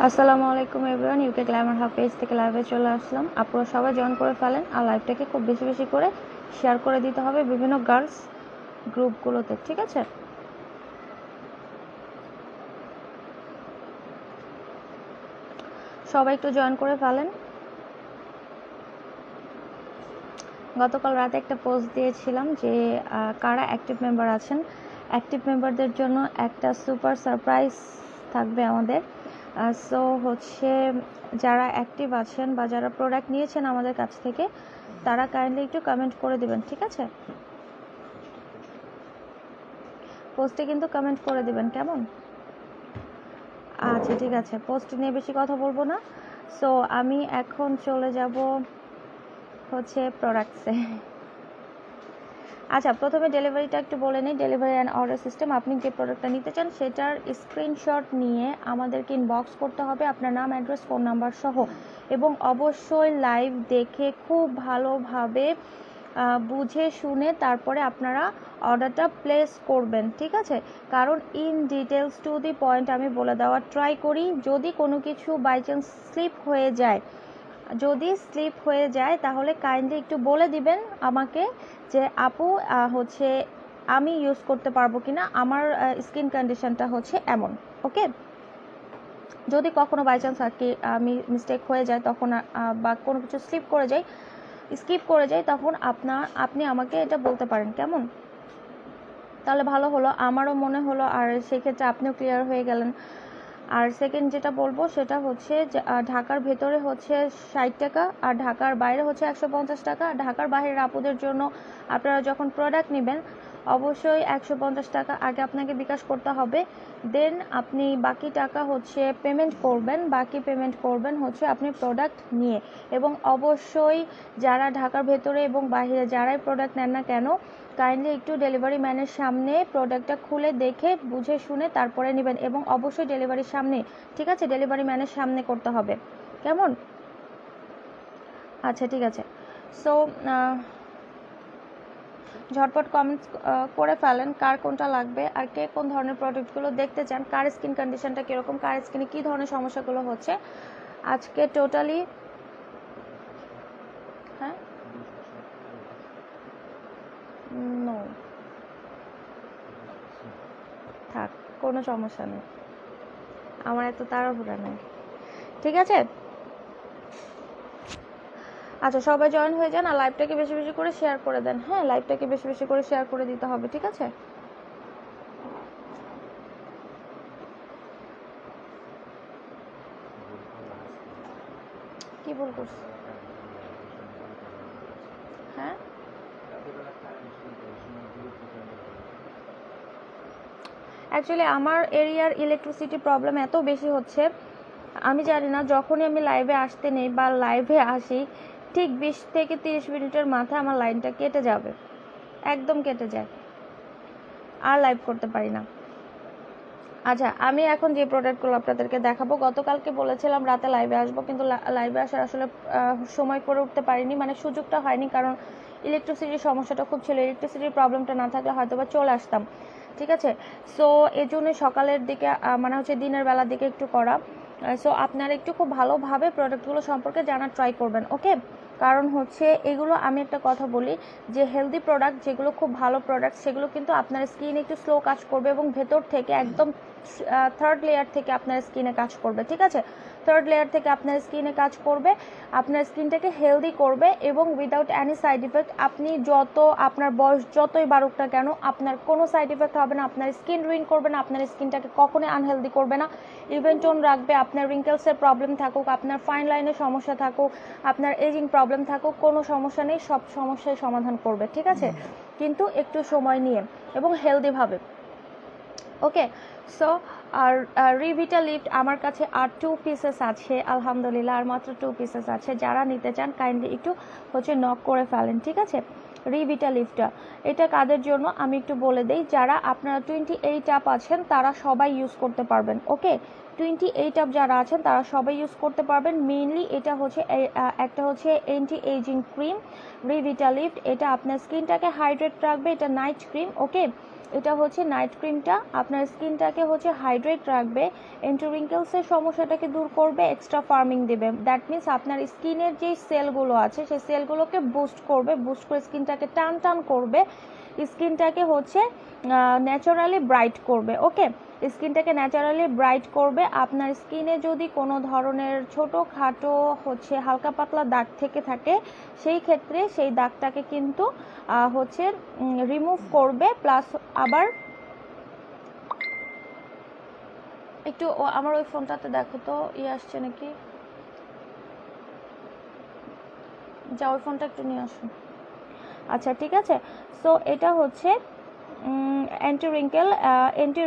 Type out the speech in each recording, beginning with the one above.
আসসালামু আলাইকুম everyone, UK Glamour hub page থেকে লাইভে চলে আসলাম। আপনারা সবাই জয়েন করে ফেলেন আর লাইভটাকে খুব বেশি বেশি করে শেয়ার করে দিতে হবে বিভিন্ন গার্লস গ্রুপগুলোতে, ঠিক আছে? সবাই একটু জয়েন করে ফেলেন। গতকাল রাতে একটা পোস্ট দিয়েছিলাম যে কারা অ্যাক্টিভ মেম্বার আছেন। অ্যাক্টিভ মেম্বারদের জন্য একটা সুপার সারপ্রাইজ থাকবে আমাদের। সো হচ্ছে যারা অ্যাক্টিভ আছেন বা যারা প্রোডাক্ট নিয়েছেন আমাদের কাছ থেকে তারা কাইন্ডলি একটু কমেন্ট করে দিবেন, ঠিক আছে? পোস্টে কিন্তু কমেন্ট করে দিবেন, কেমন? আচ্ছা ঠিক আছে, পোস্ট নিয়ে বেশি কথা বলবো না। সো আমি এখন চলে যাব হচ্ছে প্রোডাক্টসে। আচ্ছা, প্রথমে ডেলিভারিটা একটু বলে নিই। ডেলিভারি অ্যান্ড অর্ডার সিস্টেম, আপনি যে প্রোডাক্টটা নিতে চান সেটার স্ক্রিনশট নিয়ে আমাদেরকে ইনবক্স করতে হবে আপনার নাম, অ্যাড্রেস, ফোন নাম্বার সহ, এবং অবশ্যই লাইভ দেখে খুব ভালোভাবে বুঝে শুনে তারপরে আপনারা অর্ডারটা প্লেস করবেন, ঠিক আছে? কারণ in details to the point আমি বলে দেওয়ার ট্রাই করি। যদি কোনো কিছু বাই চান্স স্লিপ হয়ে যায় তাহলে কাইন্ডলি একটু বলে দিবেন আমাকে যে আপু হচ্ছে আমি ইউজ করতে পারবো কিনা, আমার স্কিন কন্ডিশনটা হচ্ছে এমন, ওকে? যদি কখনো বাই চান্স আর কি আমি মিস্টেক হয়ে যায় তখন বা কোনো কিছু স্কিপ করে যাই তখন আপনি আমাকে এটা বলতে পারেন, কেমন? তাহলে ভালো হলো, আমারও মনে হলো, আর সেক্ষেত্রে আপনিও ক্লিয়ার হয়ে গেলেন। আর সেকেন্ড যেটা বলবো সেটা হচ্ছে ঢাকার ভেতরে হচ্ছে 60 টাকা আর ঢাকার বাইরে হচ্ছে 150 টাকা। ঢাকার বাইরের আপুদের জন্য আপনারা যখন প্রোডাক্ট নেবেন অবশ্যই 150 টাকা আগে আপনাকে বিকাশ করতে হবে, দেন আপনি বাকি টাকা হচ্ছে পেমেন্ট করবেন হচ্ছে আপনি প্রোডাক্ট নিয়ে। এবং অবশ্যই যারা ঢাকার ভেতরে এবং বাইরে যারাই প্রোডাক্ট নেন না কেন, কাইন্ডলি একটু ডেলিভারি ম্যানের সামনে প্রোডাক্টটা খুলে দেখে বুঝে শুনে তারপরে নেবেন, এবং অবশ্যই ডেলিভারির সামনে, ঠিক আছে? ডেলিভারি ম্যানের সামনে করতে হবে, কেমন? আচ্ছা ঠিক আছে। সো ঝটপট কমেন্টস করে ফেলেন কার কোনটা লাগবে আর কে কোন ধরনের প্রোডাক্টগুলো দেখতে চান, কার স্কিন কন্ডিশনটা কীরকম, কার স্কিনে কী ধরনের সমস্যাগুলো হচ্ছে আজকে টোটালি। হ্যাঁ, নো, থাক, কোনো সমস্যা নেই, আমার এত তাড়াহুড়া নেই, ঠিক আছে? আচ্ছা, সবাই জয়েন হয়ে যান আর লাইভটাকে বেশি বেশি করে শেয়ার করে দেন। হ্যাঁ, লাইভটাকে বেশি বেশি করে শেয়ার করে দিতে হবে, ঠিক আছে? কি ভুল করছি? হ্যাঁ, অ্যাকচুয়ালি আমার এরিয়ার ইলেকট্রিসিটি প্রবলেম এত বেশি হচ্ছে, আমি জানি না, যখনই আমি লাইভে আসতে নেই বা লাইভে আসি ঠিক 20 থেকে 30 মিনিটের মাথায় আমার লাইনটা কেটে যাবে, একদম কেটে যায়, আর লাইভ করতে পারি না। আচ্ছা, আমি এখন যে প্রোডাক্টগুলো আপনাদেরকে দেখাবো, গতকালকে বলেছিলাম রাতে লাইভে আসবো, কিন্তু লাইভে আসার আসলে সময় করে উঠতে পারিনি, মানে সুযোগটা হয়নি, কারণ ইলেকট্রিসিটির সমস্যাটা খুব ছিল। ইলেকট্রিসিটির প্রবলেমটা না থাকলে হয়তো বা চলে আসতাম, ঠিক আছে? সো এই জন্য সকালের দিকে মানে হচ্ছে দিনের বেলার দিকে একটু করা। সো আপনারা একটু খুব ভালোভাবে প্রোডাক্টগুলো সম্পর্কে জানার ট্রাই করবেন, ওকে? কারণ হচ্ছে এগুলো, আমি একটা কথা বলি যে হেলদি প্রোডাক্ট যেগুলো খুব ভালো প্রোডাক্ট সেগুলো কিন্তু আপনার স্কিন একটু স্লো কাজ করবে এবং ভেতর থেকে একদম থার্ড লেয়ার থেকে আপনার স্কিনে কাজ করবে, ঠিক আছে? থার্ড লেয়ার থেকে আপনার স্কিনে কাজ করবে, আপনার স্কিনটাকে হেলদি করবে এবং উইদাউট এনি সাইড ইফেক্ট। আপনি আপনার বয়স যতই বাড়ুক না কেন আপনার কোনো সাইড ইফেক্ট হবে না, আপনার স্কিন রুইন করবে না, আপনার স্কিনটাকে কখনোই আনহেলদি করবে না, ইভেন টোন রাখবে। আপনার রিঙ্কেলসের প্রবলেম থাকুক, আপনার ফাইন লাইনের সমস্যা থাকুক, আপনার এজিং প্রবলেম থাকুক, কোনো সমস্যা নেই, সব সমস্যার সমাধান করবে, ঠিক আছে? কিন্তু একটু সময় নিয়ে এবং হেলদিভাবে, ওকে? সো আর রিভিটা লিফট আমার কাছে আর 2 পিসেস আছে, আলহামদুলিল্লাহ, আর মাত্র 2 পিসেস আছে। যারা নিতে চান কাইন্ডলি একটু হচ্ছে নক করে ফেলেন, ঠিক আছে? রিভিটা লিফটটা এটা কাদের জন্য আমি একটু বলে দেই। যারা আপনারা 28 আপ আছেন তারা সবাই ইউজ করতে পারবেন, ওকে? 28 আপ যারা আছেন তারা সবাই ইউজ করতে পারবেন। মেইনলি এটা হচ্ছে একটা হচ্ছে অ্যান্টি এজিং ক্রিম রিভিটালিফট, এটা আপনার স্কিনটাকে হাইড্রেট রাখবে, এটা নাইট ক্রিম। ওকে, এটা হচ্ছে নাইট ক্রিমটা আপনার স্কিনটাকে হচ্ছে হাইড্রেট রাখবে, অ্যান্টি রিঙ্কেলসের সমস্যাটাকে দূর করবে, এক্সট্রা ফার্মিং দেবে। দ্যাট মিনস আপনার স্কিনের যে সেলগুলো আছে সেই সেলগুলোকে বুস্ট করবে, বুস্ট করে স্কিনটাকে টান টান করবে, স্কিনটাকে হচ্ছে ন্যাচারালি ব্রাইট করবে। ওকে, স্কিনটাকে ন্যাচারালি ব্রাইট করবে। আপনার স্কিনে যদি কোনো ধরনের ছোটোখাটো হচ্ছে হালকা পাতলা দাগ থেকে থাকে সেই ক্ষেত্রে সেই দাগটাকে কিন্তু হচ্ছে রিমুভ করবে। প্লাস আবার একটু আমার ওই ফোনটাতে দেখো তো আসছে নাকি, যা ওই ফোনটা একটু নিয়ে আসুন। আচ্ছা ঠিক আছে, সো এটা হচ্ছে অ্যান্টি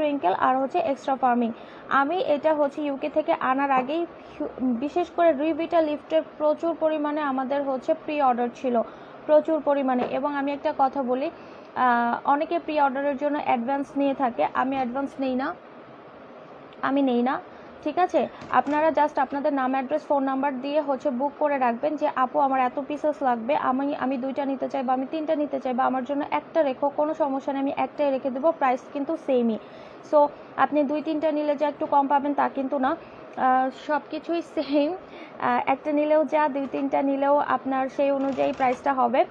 রিঙ্কেল আর হচ্ছে এক্সট্রা ফার্মিং। আমি এটা হচ্ছে ইউকে থেকে আনার আগেই বিশেষ করে রিভিটালিফটের প্রচুর পরিমাণে আমাদের হচ্ছে প্রি অর্ডার ছিল, প্রচুর পরিমাণে। এবং আমি একটা কথা বলি, অনেকে প্রি অর্ডারের জন্য অ্যাডভান্স নিয়ে থাকে, আমি অ্যাডভান্স নেই না, ঠিক আছে। আপনারা জাস্ট আপনাদের নাম অ্যাড্রেস ফোন নাম্বার দিয়ে হচ্ছে বুক করে রাখবেন যে আপু আমার এত পিসেস লাগবে, আমি 2টা নিতে চাই বা আমি 3টা নিতে চাই বা আমার জন্য একটা রেখো, কোনো সমস্যা নেই, আমি একটাই রেখে দেবো, প্রাইস কিন্তু সেমই। সো আপনি 2-3টা নিলে যে একটু কম পাবেন তা কিন্তু না, সব কিছুই সেম। একটা নিলেও যা 2-3টা নিলেও আপনার সেই অনুযায়ী প্রাইসটা হবে।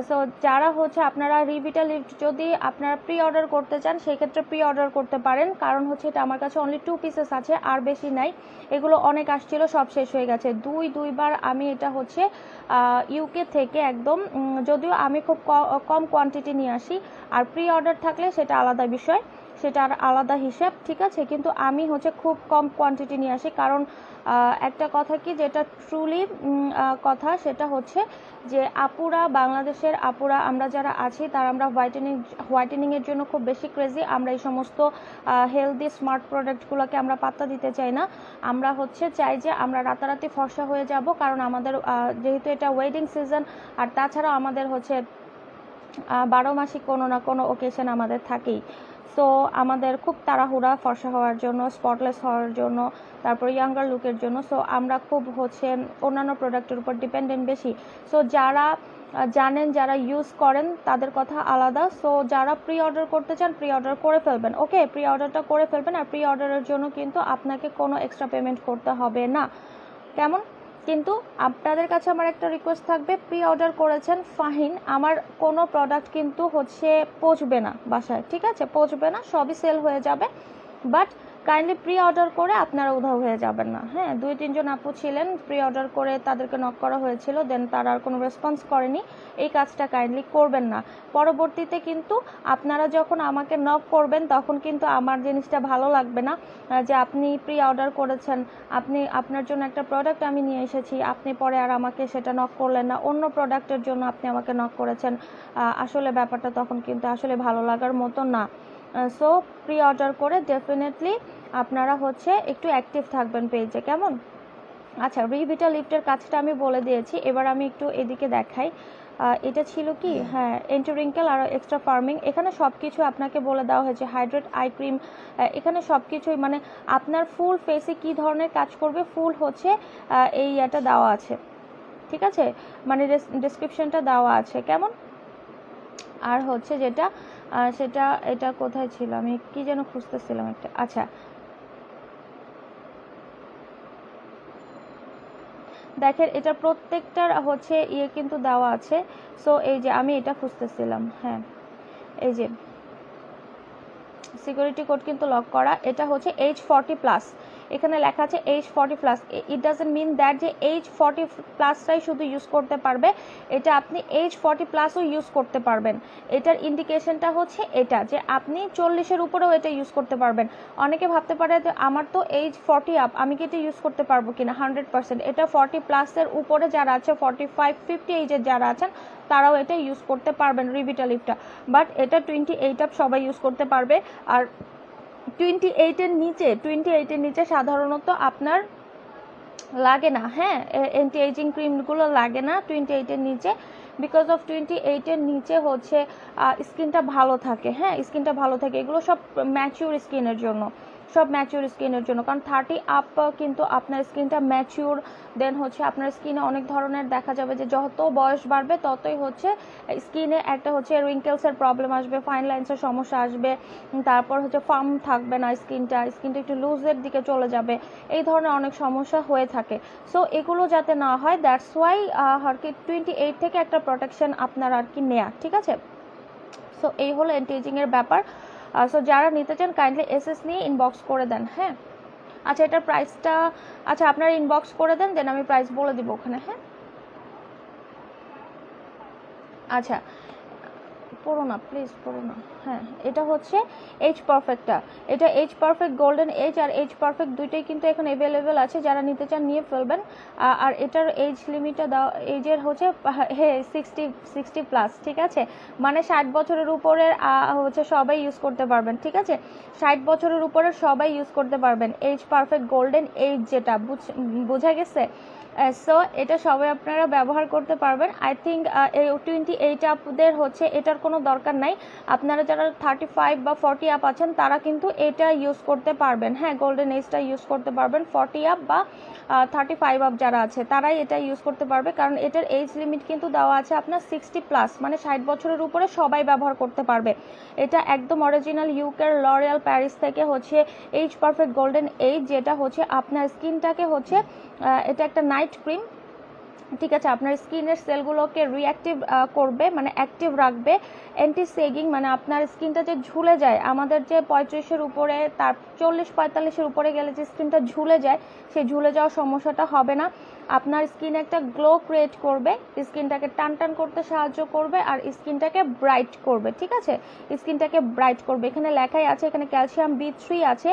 সো যারা হচ্ছে আপনারা রিভিটালিফট যদি আপনারা প্রি অর্ডার করতে চান সেক্ষেত্রে প্রি অর্ডার করতে পারেন, কারণ হচ্ছে এটা আমার কাছে অনলি 2 পিসেস আছে, আর বেশি নাই। এগুলো অনেক আসছিল, সব শেষ হয়ে গেছে। দুইবার আমি এটা হচ্ছে ইউকে থেকে একদম, যদিও আমি খুব কম কোয়ান্টিটি নিয়ে আসি, আর প্রি অর্ডার থাকলে সেটা আলাদা বিষয়, সেটার আলাদা হিসাব, ঠিক আছে। কিন্তু আমি হচ্ছে খুব কম কোয়ান্টিটি নিয়ে আসি, কারণ একটা কথা কি যেটা ট্রুলি কথা সেটা হচ্ছে যে আপুরা, বাংলাদেশের আপুরা আমরা যারা আছি তারা আমরা হোয়াইটেনিংয়ের জন্য খুব বেশি ক্রেজি। আমরা এই সমস্ত হেলদি স্মার্ট প্রোডাক্টগুলোকে আমরা পাত্তা দিতে চাই না। আমরা হচ্ছে চাই যে আমরা রাতারাতি ফর্সা হয়ে যাব, কারণ আমাদের যেহেতু এটা ওয়েডিং সিজন, আর তাছাড়া আমাদের হচ্ছে 12 মাসই কোনো না কোনো ওকেশন আমাদের থাকেই। সো আমাদের খুব তাড়াহুড়া ফর্সা হওয়ার জন্য, স্পটলেস হওয়ার জন্য, তারপর ইয়াঙ্গার লুকের জন্য। সো আমরা খুব হচ্ছে অন্যান্য প্রোডাক্টের উপর ডিপেন্ডেন্ট বেশি। সো যারা জানেন, যারা ইউজ করেন তাদের কথা আলাদা। সো যারা প্রি অর্ডার করতে চান প্রি অর্ডার করে ফেলবেন। ওকে, প্রি অর্ডারটা করে ফেলবেন, আর প্রি অর্ডারের জন্য কিন্তু আপনাকে কোনো এক্সট্রা পেমেন্ট করতে হবে না, কেমন। কিন্তু আপনাদের কাছে আমার একটা রিকোয়েস্ট থাকবে, প্রি অর্ডার করেছেন ফাইন, আমার কোনো প্রোডাক্ট কিন্তু হচ্ছে পৌঁছবে না বাসায়, ঠিক আছে, পৌঁছবে না, সবই সেল হয়ে যাবে। বাট কাইন্ডলি প্রি অর্ডার করে আপনারা উধাও হয়ে যাবেন না। হ্যাঁ, 2-3 জন আপু ছিলেন প্রি অর্ডার করে তাদেরকে নক করা হয়েছিল, দেন তারা আর কোনো রেসপন্স করেনি। এই কাজটা কাইন্ডলি করবেন না। পরবর্তীতে কিন্তু আপনারা যখন আমাকে নক করবেন তখন কিন্তু আমার জিনিসটা ভালো লাগবে না, যে আপনি প্রি অর্ডার করেছেন, আপনার জন্য একটা প্রোডাক্ট আমি নিয়ে এসেছি, আপনি পরে আর আমাকে সেটা নক করলেন না, অন্য প্রোডাক্টের জন্য আপনি আমাকে নক করেছেন। আসলে ব্যাপারটা তখন কিন্তু আসলে ভালো লাগার মতো না। সো প্রি অর্ডার করে ডেফিনেটলি আপনারা হচ্ছে একটু অ্যাক্টিভ থাকবেন পেজে, কেমন। আচ্ছা, রিভিটালিফটের কাজটা আমি বলে দিয়েছি, এবার আমি একটু এদিকে দেখাই। এটা ছিল কি, হ্যাঁ, অ্যান্টি রিঙ্কেল আর এক্সট্রা ফার্মিং। এখানে সব কিছু আপনাকে বলে দেওয়া হয়েছে, হাইড্রেট আই ক্রিম, এখানে সব কিছুই মানে আপনার ফুল ফেসে কি ধরনের কাজ করবে ফুল হচ্ছে এই এটা দেওয়া আছে, ঠিক আছে, মানে ডেসক্রিপশনটা দেওয়া আছে, কেমন। আর হচ্ছে যেটা সেটা, এটা কোথায় ছিল, আমি কি যেন খুঁজতেছিলাম একটা, আচ্ছা দেখেন এটা প্রত্যেকটার হচ্ছে কিন্তু দেওয়া আছে। সো এই যে আমি এটা খুঁজতেছিলাম, হ্যাঁ এই যে সিকিউরিটি কোড কিন্তু লক করা, এটা হচ্ছে age 40+, এখানে লেখা আছে age 40+। It doesn't mean that যে age 40+টাই শুধু ইউজ করতে পারবে, এটা আপনি age 40+ও ইউজ করতে পারবেন। এটার ইন্ডিকেশনটা হচ্ছে এটা যে আপনি 40-এর উপরেও এটা ইউজ করতে পারবেন। অনেকে ভাবতে পারে যে আমার তো age 40 আপ, আমি কি এটা ইউজ করতে পারবো কিনা। 100% এটা 40+-এর উপরে যারা আছে, 45-50 এজের যারা আছেন তারাও এটা ইউজ করতে পারবেন রিভিটালিফটা। বাট এটা 28 আপ সবাই ইউজ করতে পারবে। আর 28-এর নিচে সাধারণত আপনার লাগে না, হ্যাঁ, অ্যান্টি এজিং ক্রিমগুলো লাগে না 28-এর নিচে, বিকজ অফ 28-এর নিচে হচ্ছে স্কিনটা ভালো থাকে, হ্যাঁ, স্কিনটা ভালো থাকে, এগুলো সব ম্যাচিউর স্কিনের জন্য। সব ম্যাচিউর স্কিনের জন্য, কারণ 30 আপ কিন্তু আপনার স্কিনটা ম্যাচিউর, দেন হচ্ছে আপনার স্কিনে অনেক ধরনের দেখা যাবে যে যত বয়স বাড়বে ততই হচ্ছে স্কিনে একটা হচ্ছে রিঙ্কেলসের প্রবলেম আসবে, ফাইন লাইন্সের সমস্যা আসবে, তারপর হচ্ছে ফার্ম থাকবে না স্কিনটা একটু লুজের দিকে চলে যাবে, এই ধরনের অনেক সমস্যা হয়ে থাকে। সো এগুলো যাতে না হয়, দ্যাটস ওয়াই আর কি 28 থেকে একটা প্রোটেকশন আপনার আর কি নেয়া, ঠিক আছে। সো এই হলো অ্যান্টি এজিংয়ের ব্যাপার। সো যারা নিতে চান কাইন্ডলি এসএস নিয়ে ইনবক্স করে দেন, হ্যাঁ। আচ্ছা এটার প্রাইসটা, আচ্ছা আপনারা ইনবক্স করে দেন, দেন আমি প্রাইস বলে দিব ওখানে, হ্যাঁ। আচ্ছা পড়ো না প্লিজ, পড়ো না। হ্যাঁ এটা হচ্ছে এইচ পারফেক্টটা, এটা এইচ পারফেক্ট গোল্ডেন এজ আর এইচ পারফেক্ট দুইটাই কিন্তু এখন অ্যাভেলেবেল আছে, যারা নিতে চান নিয়ে ফেলবেন। আর এটার এজ লিমিটটা দাও, এজের হচ্ছে হ্যাঁ 60 প্লাস, ঠিক আছে, মানে 60 বছরের উপরের হচ্ছে সবাই ইউজ করতে পারবেন, ঠিক আছে, 60 বছরের উপরে সবাই ইউজ করতে পারবেন এইচ পারফেক্ট গোল্ডেন এজ, যেটা বোঝা গেছে। সো এটা সবাই আপনারা ব্যবহার করতে পারবেন। আই থিঙ্ক এই 28 আপদের হচ্ছে এটার কোনো দরকার নাই, আপনারা যারা 35 বা 40 আপ আছেন তারা কিন্তু এটা ইউজ করতে পারবেন, হ্যাঁ গোল্ডেন এজটা ইউজ করতে পারবেন। 40 আপ বা 35 আপ যারা আছে তারাই এটা ইউজ করতে পারবে, কারণ এটার এজ লিমিট কিন্তু দেওয়া আছে আপনার 60 প্লাস, মানে 60 বছরের উপরে সবাই ব্যবহার করতে পারবে। এটা একদম অরিজিনাল ইউকের লরিয়াল প্যারিস থেকে হচ্ছে এইচ পারফেক্ট গোল্ডেন এজ, যেটা হচ্ছে আপনার স্কিনটাকে হচ্ছে এটা একটা নাইট ক্রিম, ঠিক আছে, আপনার স্কিনের সেলগুলোকে রিঅ্যাক্টিভ করবে, মানে অ্যাক্টিভ রাখবে, অ্যান্টি সেগিং, মানে আপনার স্কিনটা যে ঝুলে যায়, আমাদের যে 35-এর উপরে তার 40-45-এর উপরে গেলে যে স্কিনটা ঝুলে যায়, সেই ঝুলে যাওয়ার সমস্যাটা হবে না। আপনার স্কিনে একটা গ্লো ক্রিয়েট করবে, স্কিনটাকে টান টান করতে সাহায্য করবে, আর স্কিনটাকে ব্রাইট করবে, ঠিক আছে, স্কিনটাকে ব্রাইট করবে। এখানে লেখাই আছে, এখানে ক্যালসিয়াম B3 আছে।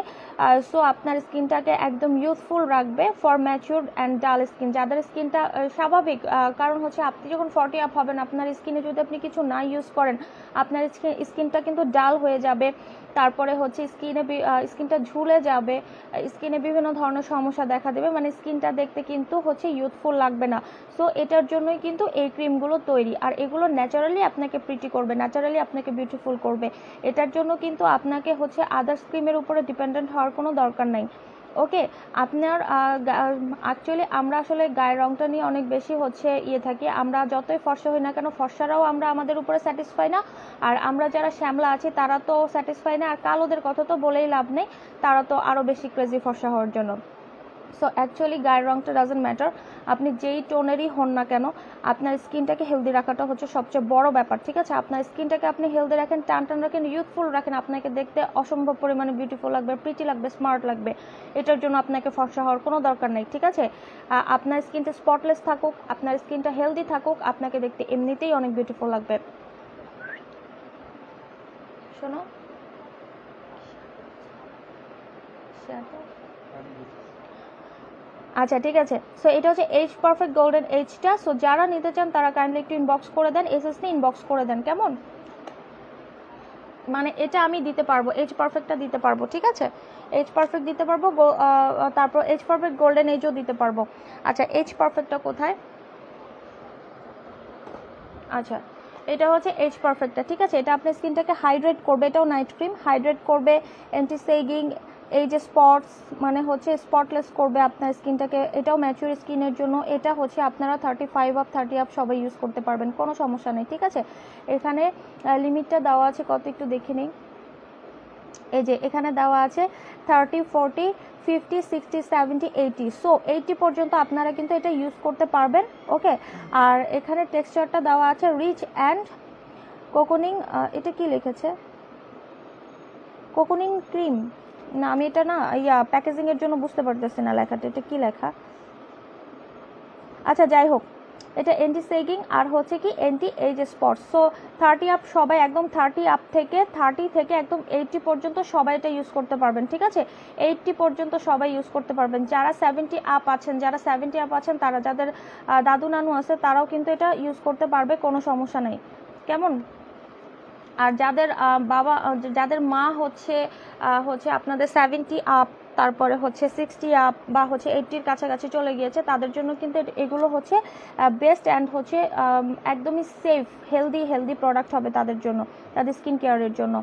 সো আপনার স্কিনটাকে একদম ইউথফুল রাখবে ফর ম্যাচিউরড অ্যান্ড ডাল স্কিন, যাদের স্কিনটা স্বাভাবিক, কারণ হচ্ছে আপনি যখন 40 আপ হবেন আপনার স্কিনে যদি আপনি কিছু না ইউজ করেন আপনার স্কিনটা কিন্তু ডাল হয়ে যাবে, তারপরে হচ্ছে স্কিনটা ঝুলে যাবে, স্কিনে বিভিন্ন ধরনের সমস্যা দেখা দেবে, মানে স্কিনটা দেখতে কিন্তু হচ্ছে ইউথফুল লাগবে না। সো এটার জন্যই কিন্তু এই ক্রিমগুলো তৈরি, আর এগুলো ন্যাচারালি আপনাকে প্রিটি করবে, ন্যাচারালি আপনাকে বিউটিফুল করবে। এটার জন্য কিন্তু আপনাকে হচ্ছে আদার্স ক্রিমের উপরে ডিপেন্ডেন্ট হওয়ার কোনো দরকার নাই। ওকে, আপনার অ্যাকচুয়ালি আমরা আসলে গায়ের রংটা নিয়ে অনেক বেশি হচ্ছে থাকি, আমরা যতই ফর্সা হই না কেন, ফর্সারাও আমরা আমাদের উপরে স্যাটিসফাই না, আর আমরা যারা শ্যামলা আছি তারা তো স্যাটিসফাই না, আর কালোদের কথা তো বলেই লাভ নেই, তারা তো আরও বেশি ক্রেজি ফর্সা হওয়ার জন্য। সো অ্যাকচুয়ালি গায়ের রংটা ডাজেন্ট ম্যাটার, আপনি যেই টোনেরই হন না কেন আপনার স্কিনটাকে হেলদি রাখাটা হচ্ছে সবচেয়ে বড় ব্যাপার, ঠিক আছে, আপনার স্কিনটাকে আপনি হেলদি রাখেন, টান টান রাখেন, ইউথফুল রাখেন, আপনাকে দেখতে অসম্ভব পরিমাণে বিউটিফুল লাগবে, প্রিটি লাগবে, স্মার্ট লাগবে, এটার জন্য আপনাকে ফর্সা হওয়ার কোনো দরকার নেই, ঠিক আছে। আপনার স্কিনটা স্পটলেস থাকুক, আপনার স্কিনটা হেলদি থাকুক, আপনাকে দেখতে এমনিতেই অনেক বিউটিফুল লাগবে। শোনো আচ্ছা ঠিক আছে। সো এটা হচ্ছে এইচ পারফেক্ট গোল্ডেন এইচটা। সো যারা নিতে চান তারা কাইন্ডলি একটু ইনবক্স করে দেন, এসএসনি ইনবক্স করে দেন, কেমন, মানে এটা আমি দিতে পারবো, এইচ পারফেক্টটা দিতে পারবো, ঠিক আছে, এইচ পারফেক্ট দিতে পারবো, তারপর এইচ পারফেক্ট গোল্ডেন এইচও দিতে পারবো। আচ্ছা এইচ পারফেক্টটা কোথায়, আচ্ছা এটা হচ্ছে এইচ পারফেক্টটা, ঠিক আছে, এটা আপনার স্কিনটাকে হাইড্রেট করবে, এটাও নাইট ক্রিম, হাইড্রেট করবে, অ্যান্টি সেগিং, এই যে স্পটস মানে হচ্ছে স্পটলেস করবে আপনার স্কিনটাকে, এটাও ম্যাচিউর স্কিনের জন্য, এটা হচ্ছে আপনারা 35 আপ 30 আপ সবাই ইউজ করতে পারবেন, কোনো সমস্যা নেই, ঠিক আছে। এখানে লিমিটটা দেওয়া আছে কত একটু দেখে নিই, এই যে এখানে দেওয়া আছে 30, 40, 50, 60, 70, 80, সো 80 পর্যন্ত আপনারা কিন্তু এটা ইউজ করতে পারবেন। ওকে, আর এখানে টেক্সচারটা দেওয়া আছে রিচ অ্যান্ড কোকোনিং, এটা কি লিখেছে, কোকোনিং ক্রিম না, আমি এটা না প্যাকেজিং এর জন্য বুঝতে পারতেছি না লেখাটা, এটা কি লেখা, আচ্ছা যাই হোক, এটা অ্যান্টি সেগিং আর হচ্ছে কি anti age spot. So 30 up সবাই একদম 30 আপ থেকে 30 থেকে একদম 80 পর্যন্ত সবাই এটা ইউজ করতে পারবেন, ঠিক আছে, 80 পর্যন্ত সবাই ইউজ করতে পারবেন। যারা 70 আপ আছেন, তারা, যাদের দাদু নানু আছে তারাও কিন্তু এটা ইউজ করতে পারবে, কোনো সমস্যা নেই, কেমন। আর যাদের বাবা যাদের মা হচ্ছে আপনাদের 70 আপ, তারপরে হচ্ছে 60 আপ বা হচ্ছে 80-র কাছাকাছি চলে গিয়েছে, তাদের জন্য কিন্তু এগুলো হচ্ছে বেস্ট অ্যান্ড হচ্ছে একদমই সেফ হেলদি প্রোডাক্ট হবে তাদের জন্য, তাদের স্কিন কেয়ারের জন্য।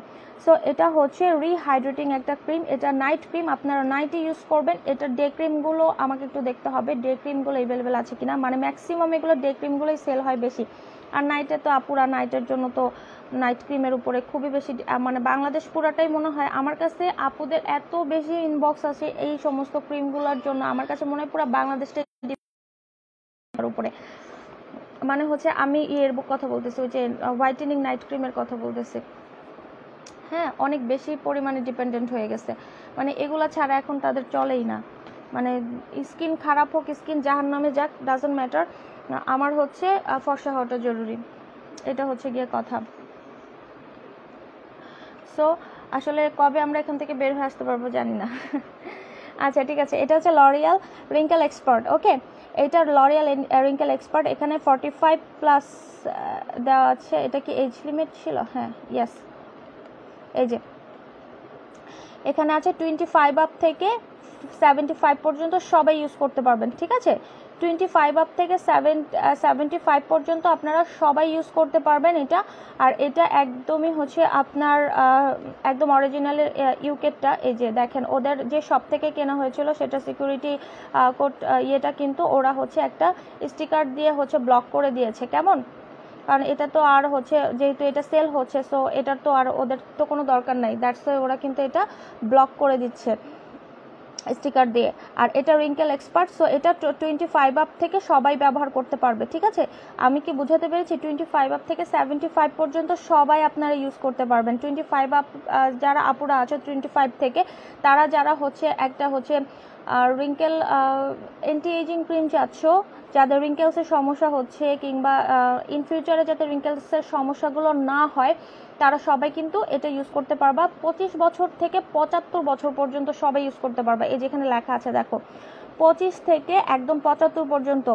সো এটা হচ্ছে রিহাইড্রেটিং একটা ক্রিম, এটা নাইট ক্রিম, আপনারা নাইটে ইউজ করবেন। এটা ডে ক্রিমগুলো আমাকে একটু দেখতে হবে ডে ক্রিমগুলো অ্যাভেলেবেল আছে কিনা, মানে ম্যাক্সিমাম এগুলো ডে ক্রিমগুলোই সেল হয় বেশি। আর নাইটে তো আপুরা নাইটের জন্য তো নাইট ক্রিমের উপরে খুবই বেশি, মানে বাংলাদেশ পুরাটাই মনে হয় আমার কাছে আপুদের এত বেশি ইনবক্স আছে এই সমস্ত ক্রিমগুলোর জন্য, আমার কাছে মনে হয় পুরো বাংলাদেশটাই উপরে, মানে হচ্ছে আমি এর কথা বলতেছি, ওই যে হোয়াইটেনিং নাইট ক্রিমের কথা বলতেছি। হ্যাঁ, অনেক বেশি পরিমাণে ডিপেন্ডেন্ট হয়ে গেছে, মানে এগুলা ছাড়া এখন তাদের চলেই না। মানে স্কিন খারাপ হোক, স্কিন জাহান্নামে যাক, ডাজন্ট ম্যাটার, আমার হচ্ছে ফর্সা হওয়াটা জরুরি, এটা হচ্ছে গিয়ে কথা। সো আসলে কবে আমরা এখান থেকে বের হয়ে আসতে পারবো জানি না। আচ্ছা ঠিক আছে, এটা হচ্ছে লরিয়াল রিঙ্কেল এক্সপার্ট। ওকে, এইটার লরিয়াল রিঙ্কেল এক্সপার্ট, এখানে 45+ দেওয়া আছে। এটা কি এজ লিমিট ছিল? হ্যাঁ, ইয়েস, এই যে এখানে আছে 25 আপ থেকে 75 পর্যন্ত সবাই ইউজ করতে পারবেন, ঠিক আছে? 25 আপ থেকে 75 পর্যন্ত আপনারা সবাই ইউজ করতে পারবেন এটা। আর এটা একদমই হচ্ছে আপনার একদম অরিজিনালের ইউকেটটা, এই যে দেখেন ওদের যে শপ থেকে কেনা হয়েছিল সেটা সিকিউরিটি কোড ইয়েটা কিন্তু ওরা হচ্ছে একটা স্টিকার দিয়ে হচ্ছে ব্লক করে দিয়েছে, কেমন? কারণ এটা তো আর হচ্ছে যেহেতু এটা সেল হচ্ছে, সো এটার তো আর ওদের তো কোনো দরকার নাই, দ্যাটস ওয়াই ওরা কিন্তু এটা ব্লক করে দিচ্ছে স্টিকার দিয়ে। আর এটা রিঙ্কেল এক্সপার্ট, সো এটা 25 আপ থেকে সবাই ব্যবহার করতে পারবে, ঠিক আছে? আমি কি বুঝাতে পেরেছি? 25 আপ থেকে 75 পর্যন্ত সবাই আপনারা ইউজ করতে পারবেন। 25 আপ যারা আপুরা আছে 25 থেকে, তারা যারা হচ্ছে একটা হচ্ছে রিঙ্কেল অ্যান্টি এজিং ক্রিম চাচ্ছ, যাদের রিঙ্কেলসের সমস্যা হচ্ছে কিংবা ইন ফিউচারে যাতে রিঙ্কেলসের সমস্যাগুলো না হয়, তারা সবাই কিন্তু এটা ইউজ করতে পারবা। 25 বছর থেকে 75 বছর পর্যন্ত সবাই ইউজ করতে পারবা। এই যেখানে লেখা আছে দেখো, 25 থেকে একদম 75 পর্যন্ত।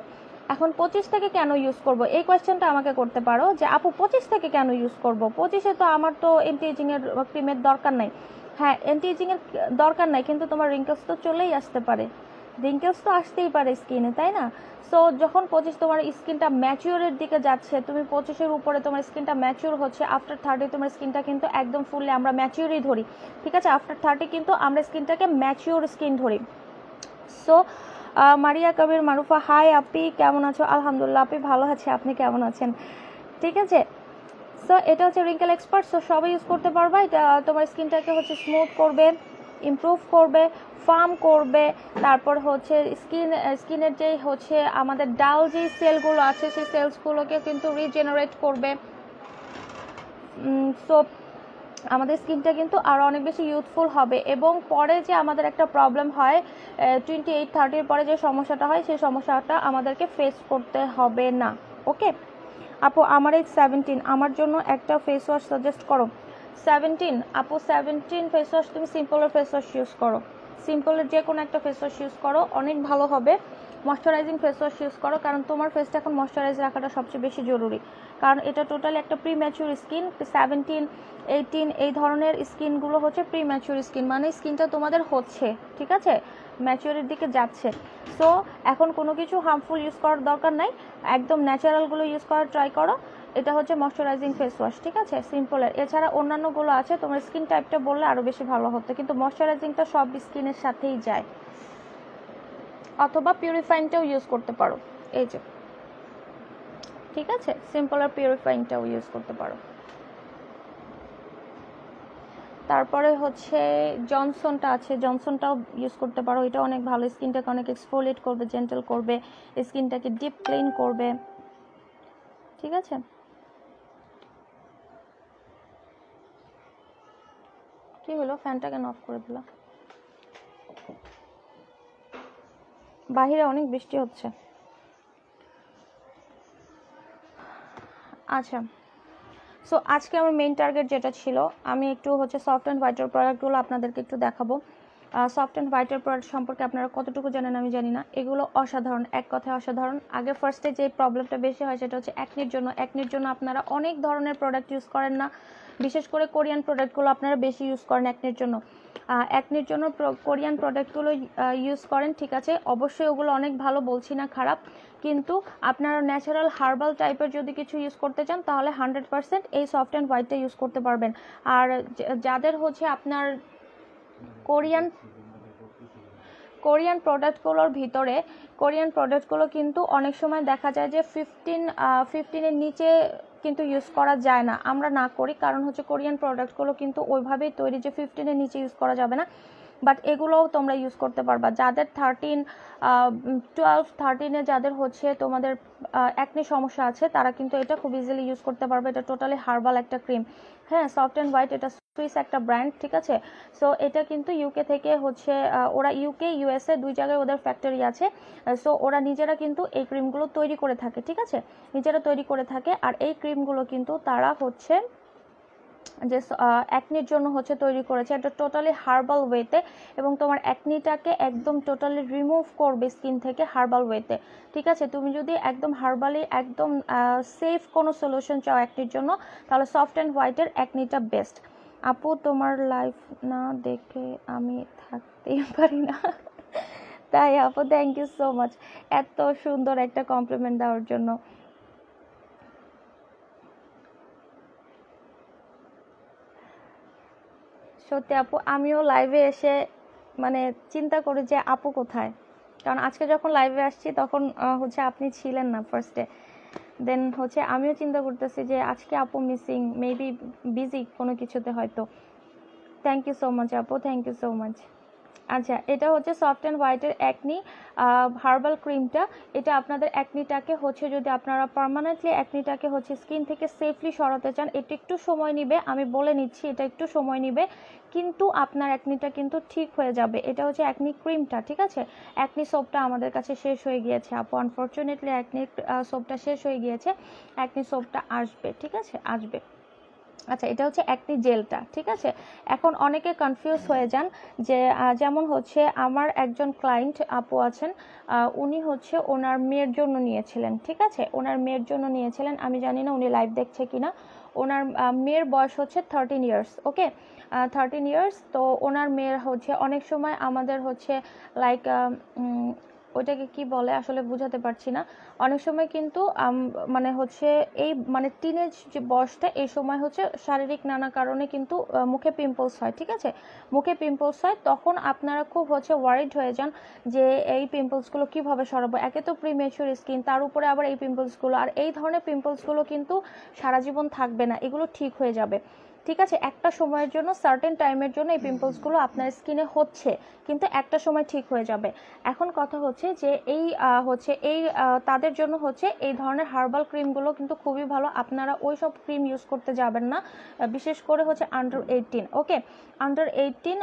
এখন 25 থেকে কেন ইউজ করব, এই কোয়েশ্চেনটা আমাকে করতে পারো যে আপু 25 থেকে কেন ইউজ করব? 25-এ তো আমার তো অ্যান্টি এজিং এর ক্রিমের দরকার নাই। হ্যাঁ, অ্যান্টি এজিং এর দরকার নাই, কিন্তু তোমার রিঙ্কেলস তো চলেই আসতে পারে, রিঙ্কেলস তো আসতেই পারে স্কিনে, তাই না? সো যখন 25 তোমার স্কিনটা ম্যাচিওরের দিকে যাচ্ছে, তুমি 25-এর উপরে তোমার স্কিনটা ম্যাচিওর হচ্ছে, আফটার 30 তোমার স্কিনটা কিন্তু একদম ফুললি আমরা ম্যাচিওরই ধরি, ঠিক আছে? আফটার 30 কিন্তু আমরা স্কিনটাকে ম্যাচিওর স্কিন ধরি। সো মারিয়া কবির মারুফা, হাই আপি, কেমন আছো? আলহামদুলিল্লাহ আপনি ভালো আছে, আপনি কেমন আছেন? ঠিক আছে, সো এটা হচ্ছে রিঙ্কেল এক্সপার্ট, সো সবাই ইউজ করতে পারবা। এটা তোমার স্কিনটাকে হচ্ছে স্মুথ করবে, ইমপ্রুভ করবে, ফার্ম করবে, তারপর হচ্ছে স্কিনের যে হচ্ছে আমাদের ডাল যে সেলগুলো আছে সেই সেলসগুলোকে কিন্তু রিজেনারেট করবে। সো আমাদের স্কিনটা কিন্তু আরও অনেক বেশি ইউথফুল হবে। এবং পরে যে আমাদের একটা প্রবলেম হয় 28-30 পরে যে সমস্যাটা হয়, সেই সমস্যাটা আমাদেরকে ফেস করতে হবে না। ওকে আপু, আমার এই 17, আমার জন্য একটা ফেস ওয়াশ সাজেস্ট করো। 17 আপু, 17 ফেস ওয়াশ, তুমি সিম্পলের ফেস ওয়াশ ইউজ করো, সিম্পলের যে কোনো একটা ফেস ওয়াশ ইউজ করো, অনেক ভালো হবে। ময়শ্চারাইজিং ফেস ওয়াশ ইউজ করো, কারণ তোমার ফেসটা এখন ময়শ্চারাইজ রাখাটা সবচেয়ে বেশি জরুরি, কারণ এটা টোটালি একটা প্রি ম্যাচিউর স্কিন। 17-18 এই ধরনের স্কিনগুলো হচ্ছে প্রি ম্যাচিউর স্কিন, মানে স্কিনটা তোমাদের হচ্ছে, ঠিক আছে, ম্যাচিউরের দিকে যাচ্ছে। সো এখন কোনো কিছু হার্মফুল ইউজ করার দরকার নাই, একদম ন্যাচারালগুলো ইউজ করার ট্রাই করো। এটা হচ্ছে ময়শ্চারাইজিং ফেস ওয়াশ, ঠিক আছে, সিম্পলের। এছাড়া অন্যান্যগুলো আছে, তোমার স্কিন টাইপটা বললে আরও বেশি ভালো হতো, কিন্তু ময়শ্চারাইজিংটা সব স্কিনের সাথেই যায়। অথবা পিউরিফাইংটাও ইউজ করতে পারো, এই যে, ঠিক আছে, সিম্পলের পিউরিফাইংটাও ইউজ করতে পারো। তারপরে হচ্ছে জনসনটা আছে, জনসনটাও ইউজ করতে পারো, এটা অনেক ভালো, স্কিনটাকে অনেক এক্সফোলিয়েট করবে, জেন্টেল করবে, স্কিনটাকে ডিপ ক্লিন করবে, ঠিক আছে। কি হলো, ফ্যানটা কেন অফ করে দিলা? বাহিরে অনেক বৃষ্টি হচ্ছে। আচ্ছা, সো আজকে আমার মেইন টার্গেট যেটা ছিল, আমি একটু হচ্ছে সফট অ্যান্ড হোয়াইটার প্রোডাক্টগুলো আপনাদেরকে একটু দেখাবো। সফট অ্যান্ড হোয়াইটের প্রোডাক্ট সম্পর্কে আপনারা কতটুকু জানেন আমি জানি না। এগুলো অসাধারণ, এক কথায় অসাধারণ। আগে ফার্স্টে যে প্রবলেমটা বেশি হয় সেটা হচ্ছে অ্যাকনির জন্য। অ্যাকনির জন্য আপনারা অনেক ধরনের প্রোডাক্ট ইউজ করেন না, বিশেষ করে কোরিয়ান প্রোডাক্টগুলো আপনারা বেশি ইউজ করেন অ্যাকনির জন্য। অ্যাকনির জন্য কোরিয়ান প্রোডাক্টগুলো ইউজ করেন, ঠিক আছে, অবশ্যই ওগুলো অনেক ভালো, বলছি না খারাপ, কিন্তু আপনারা ন্যাচারাল হার্বাল টাইপের যদি কিছু ইউজ করতে চান তাহলে 100% এই সফট অ্যান্ড হোয়াইটটা ইউজ করতে পারবেন। আর যাদের হচ্ছে আপনার কোরিয়ান প্রোডাক্টগুলোর ভিতরে, কোরিয়ান প্রোডাক্টগুলো কিন্তু অনেক সময় দেখা যায় যে 15-এর নিচে কিন্তু ইউজ করা যায় না, আমরা না করি, কারণ হচ্ছে কোরিয়ান প্রোডাক্টগুলো কিন্তু ওইভাবেই তৈরি যে 15-এর নিচে ইউজ করা যাবে না। বাট এগুলোও তোমরা ইউজ করতে পারবা। যাদের 12-13-এ যাদের হচ্ছে তোমাদের একনি সমস্যা আছে তারা কিন্তু এটা খুব ইজিলি ইউজ করতে পারবে। এটা টোটালি হার্বাল একটা ক্রিম, হ্যাঁ, সফট অ্যান্ড হোয়াইট, এটা সুইস একটা ব্র্যান্ড, ঠিক আছে। সো এটা কিন্তু ইউকে থেকে হচ্ছে, ওরা ইউকে ইউএসএ দুই জায়গায় ওদের ফ্যাক্টরি আছে। সো ওরা নিজেরা কিন্তু এই ক্রিমগুলো তৈরি করে থাকে, ঠিক আছে, নিজেরা তৈরি করে থাকে। আর এই ক্রিমগুলো কিন্তু তারা হচ্ছে যে অ্যাকনির জন্য হচ্ছে তৈরি করেছে, এটা টোটালি হার্বাল ওয়েতে, এবং তোমার অ্যাকনিটাকে একদম টোটালি রিমুভ করবে স্কিন থেকে হার্বাল ওয়েতে, ঠিক আছে। তুমি যদি একদম হার্বালি একদম সেফ কোনো সলিউশন চাও অ্যাকনির জন্য তাহলে সফট অ্যান্ড হোয়াইটের অ্যাকনিটা বেস্ট। আপু তোমার লাইফ না দেখে আমি থাকতেই পারি না। তাই আপু, থ্যাংক ইউ সো মাচ এত সুন্দর একটা কমপ্লিমেন্ট দেওয়ার জন্য। সত্যি আপু, আমিও লাইভে এসে মানে চিন্তা করি যে আপু কোথায়, কারণ আজকে যখন লাইভে আসছি তখন হচ্ছে আপনি ছিলেন না ফার্স্টে, দেন হচ্ছে আমিও চিন্তা করতেছি যে আজকে আপু মিসিং, মেবি বিজি কোনো কিছুতে হয়তো। থ্যাংক ইউ সো মাচ আপু, থ্যাংক ইউ সো মাচ। আচ্ছা, এটা হচ্ছে সফট অ্যান্ড হোয়াইটের অ্যাকনি হার্বাল ক্রিমটা। এটা আপনাদের অ্যাকনিটাকে হচ্ছে, যদি আপনারা পার্মানেন্টলি অ্যাকনিটাকে হচ্ছে স্কিন থেকে সেফলি সরাতে চান, এটা একটু সময় নিবে, আমি বলে নিচ্ছি, এটা একটু সময় নিবে, কিন্তু আপনার অ্যাকনিটা কিন্তু ঠিক হয়ে যাবে। এটা হচ্ছে অ্যাকনি ক্রিমটা, ঠিক আছে। অ্যাকনি সোপটা আমাদের কাছে শেষ হয়ে গিয়েছে আপু, আনফর্চুনেটলি অ্যাকনি সোপটা শেষ হয়ে গিয়েছে। অ্যাকনি সোপটা আসবে, ঠিক আছে, আসবে। আচ্ছা, এটা হচ্ছে অ্যাকনি জেলটা, ঠিক আছে। এখন অনেকে কনফিউজ হয়ে যান যে যেমন হচ্ছে আমার একজন ক্লায়েন্ট আপু আছেন, উনি হচ্ছে ওনার মেয়ের জন্য নিয়েছিলেন, ঠিক আছে, ওনার মেয়ের জন্য নিয়েছিলেন, আমি জানি না উনি লাইভ দেখছে কিনা। ওনার মেয়ের বয়স হচ্ছে 13 ইয়ার্স, ওকে, 13 ইয়ার্স। তো ওনার মেয়ের হচ্ছে অনেক সময় আমাদের হচ্ছে লাইক ওইটাকে কি বলে আসলে বুঝাতে পারছি না, অনেক সময় কিন্তু মানে হচ্ছে এই মানে টিনেজ যে বয়সটা, এই সময় হচ্ছে শারীরিক নানা কারণে কিন্তু মুখে পিম্পলস হয়, ঠিক আছে, মুখে পিম্পলস হয়। তখন আপনারা খুব হচ্ছে ওয়ারিড হয়ে যান যে এই পিম্পলসগুলো কিভাবে সরাবো, একে তো প্রিমেচুর স্কিন, তার উপরে আবার এই পিম্পলসগুলো, আর এই ধরনের পিম্পলসগুলো কিন্তু সারা জীবন থাকবে না, এগুলো ঠিক হয়ে যাবে, ঠিক আছে। একটা সময়ের জন্য, সার্টেন টাইমের জন্য এই পিম্পলসগুলো আপনার স্কিনে হচ্ছে, কিন্তু একটা সময় ঠিক হয়ে যাবে। এখন কথা হচ্ছে যে এই হচ্ছে এই তাদের জন্য হচ্ছে এই ধরনের হার্বাল ক্রিমগুলো কিন্তু খুবই ভালো। আপনারা ওই সব ক্রিম ইউজ করতে যাবেন না, বিশেষ করে হচ্ছে আন্ডার 18, ওকে, আন্ডার 18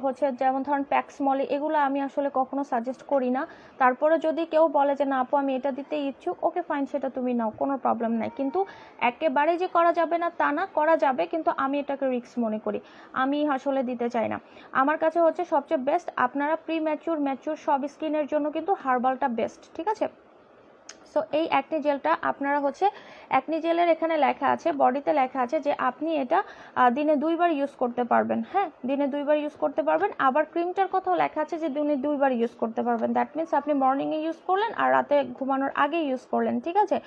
হচ্ছে যেমন ধরেন প্যাক্সমলি, এগুলো আমি আসলে কখনো সাজেস্ট করি না। তারপরে যদি কেউ বলে যে না আপু আমি এটা দিতে ইচ্ছুক, ওকে ফাইন, সেটা তুমি নাও, কোনো প্রবলেম নাই, কিন্তু একেবারে যে করা যাবে না তা না, করা যাবে, কিন্তু আমি এটাকে রিস্ক মনে করি, আমি আসলে দিতে চাই না। আমার কাছে হচ্ছে সবচেয়ে বেস্ট, আপনারা প্রিম্যাচুর ম্যাচুর সব স্কিনের জন্য কিন্তু হার্বালটা বেস্ট, ঠিক আছে। সো এই অ্যাকনি জেলটা আপনারা হচ্ছে, অ্যাকনি জেলের এখানে লেখা আছে, বডিতে লেখা আছে যে আপনি এটা দিনে 2বার ইউজ করতে পারবেন, হ্যাঁ, দিনে 2বার ইউজ করতে পারবেন। আবার ক্রিমটার কথাও লেখা আছে যে দিনে 2বার ইউজ করতে পারবেন, দ্যাট মিনস আপনি মর্নিংয়ে ইউজ করলেন আর রাতে ঘুমানোর আগে ইউজ করলেন, ঠিক আছে।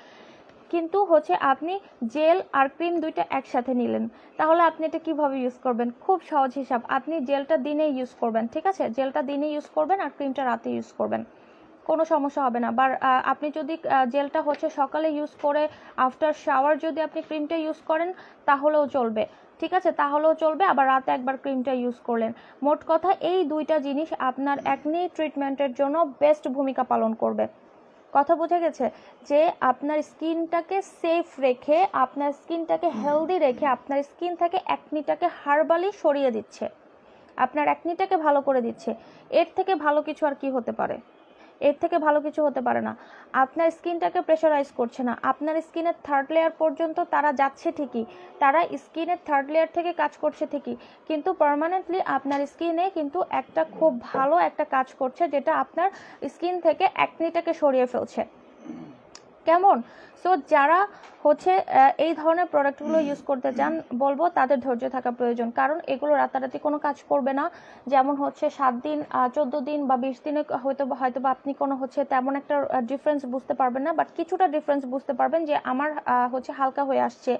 কিন্তু হচ্ছে আপনি জেল আর ক্রিম দুইটা একসাথে নিলেন, তাহলে আপনি এটা কিভাবে ইউজ করবেন? খুব সহজ হিসাব, আপনি জেলটা দিনে ইউজ করবেন, ঠিক আছে, জেলটা দিনে ইউজ করবেন আর ক্রিমটা রাতে ইউজ করবেন, কোনো সমস্যা হবে না। বা আপনি যদি জেলটা হচ্ছে সকালে ইউজ করে আফটার শাওয়ার যদি আপনি ক্রিমটা ইউজ করেন তাহলেও চলবে, ঠিক আছে, তাহলেও চলবে। আবার রাতে একবার ক্রিমটা ইউজ করলেন, মোট কথা এই দুইটা জিনিস আপনার অ্যাকনি ট্রিটমেন্টের জন্য বেস্ট ভূমিকা পালন করবে। কথা বোঝা গেছে, যে আপনার স্কিনটাকে সেফ রেখে, আপনার স্কিনটাকে হেলদি রেখে, আপনার স্কিন থেকে অ্যাকনিটাকে হার্বালি সরিয়ে দিচ্ছে, আপনার অ্যাকনিটাকে ভালো করে দিচ্ছে। এর থেকে ভালো কিছু আর কি হতে পারে? এর থেকে ভালো কিছু হতে পারে না। আপনার স্কিনটাকে প্রেশারাইজ করছে না, আপনার স্কিনের থার্ড লেয়ার পর্যন্ত তারা যাচ্ছে ঠিকই, তারা স্কিনের থার্ড লেয়ার থেকে কাজ করছে ঠিকই, কিন্তু পার্মানেন্টলি আপনার স্কিনে কিন্তু একটা খুব ভালো একটা কাজ করছে, যেটা আপনার স্কিন থেকে অ্যাকনিটাকে সরিয়ে ফেলছে। কেমন? সো যারা হচ্ছে এই ধরনের প্রোডাক্টগুলো ইউজ করতে চান, বলবো তাদের ধৈর্য থাকা প্রয়োজন, কারণ এগুলো রাতারাতি কোনো কাজ করবে না। যেমন হচ্ছে 7 দিন 14 দিন বা 20 দিনে হয়তো বা আপনি কোনো হচ্ছে তেমন একটা ডিফারেন্স বুঝতে পারবেন না, বাট কিছুটা ডিফারেন্স বুঝতে পারবেন যে আমার হচ্ছে হালকা হয়ে আসছে,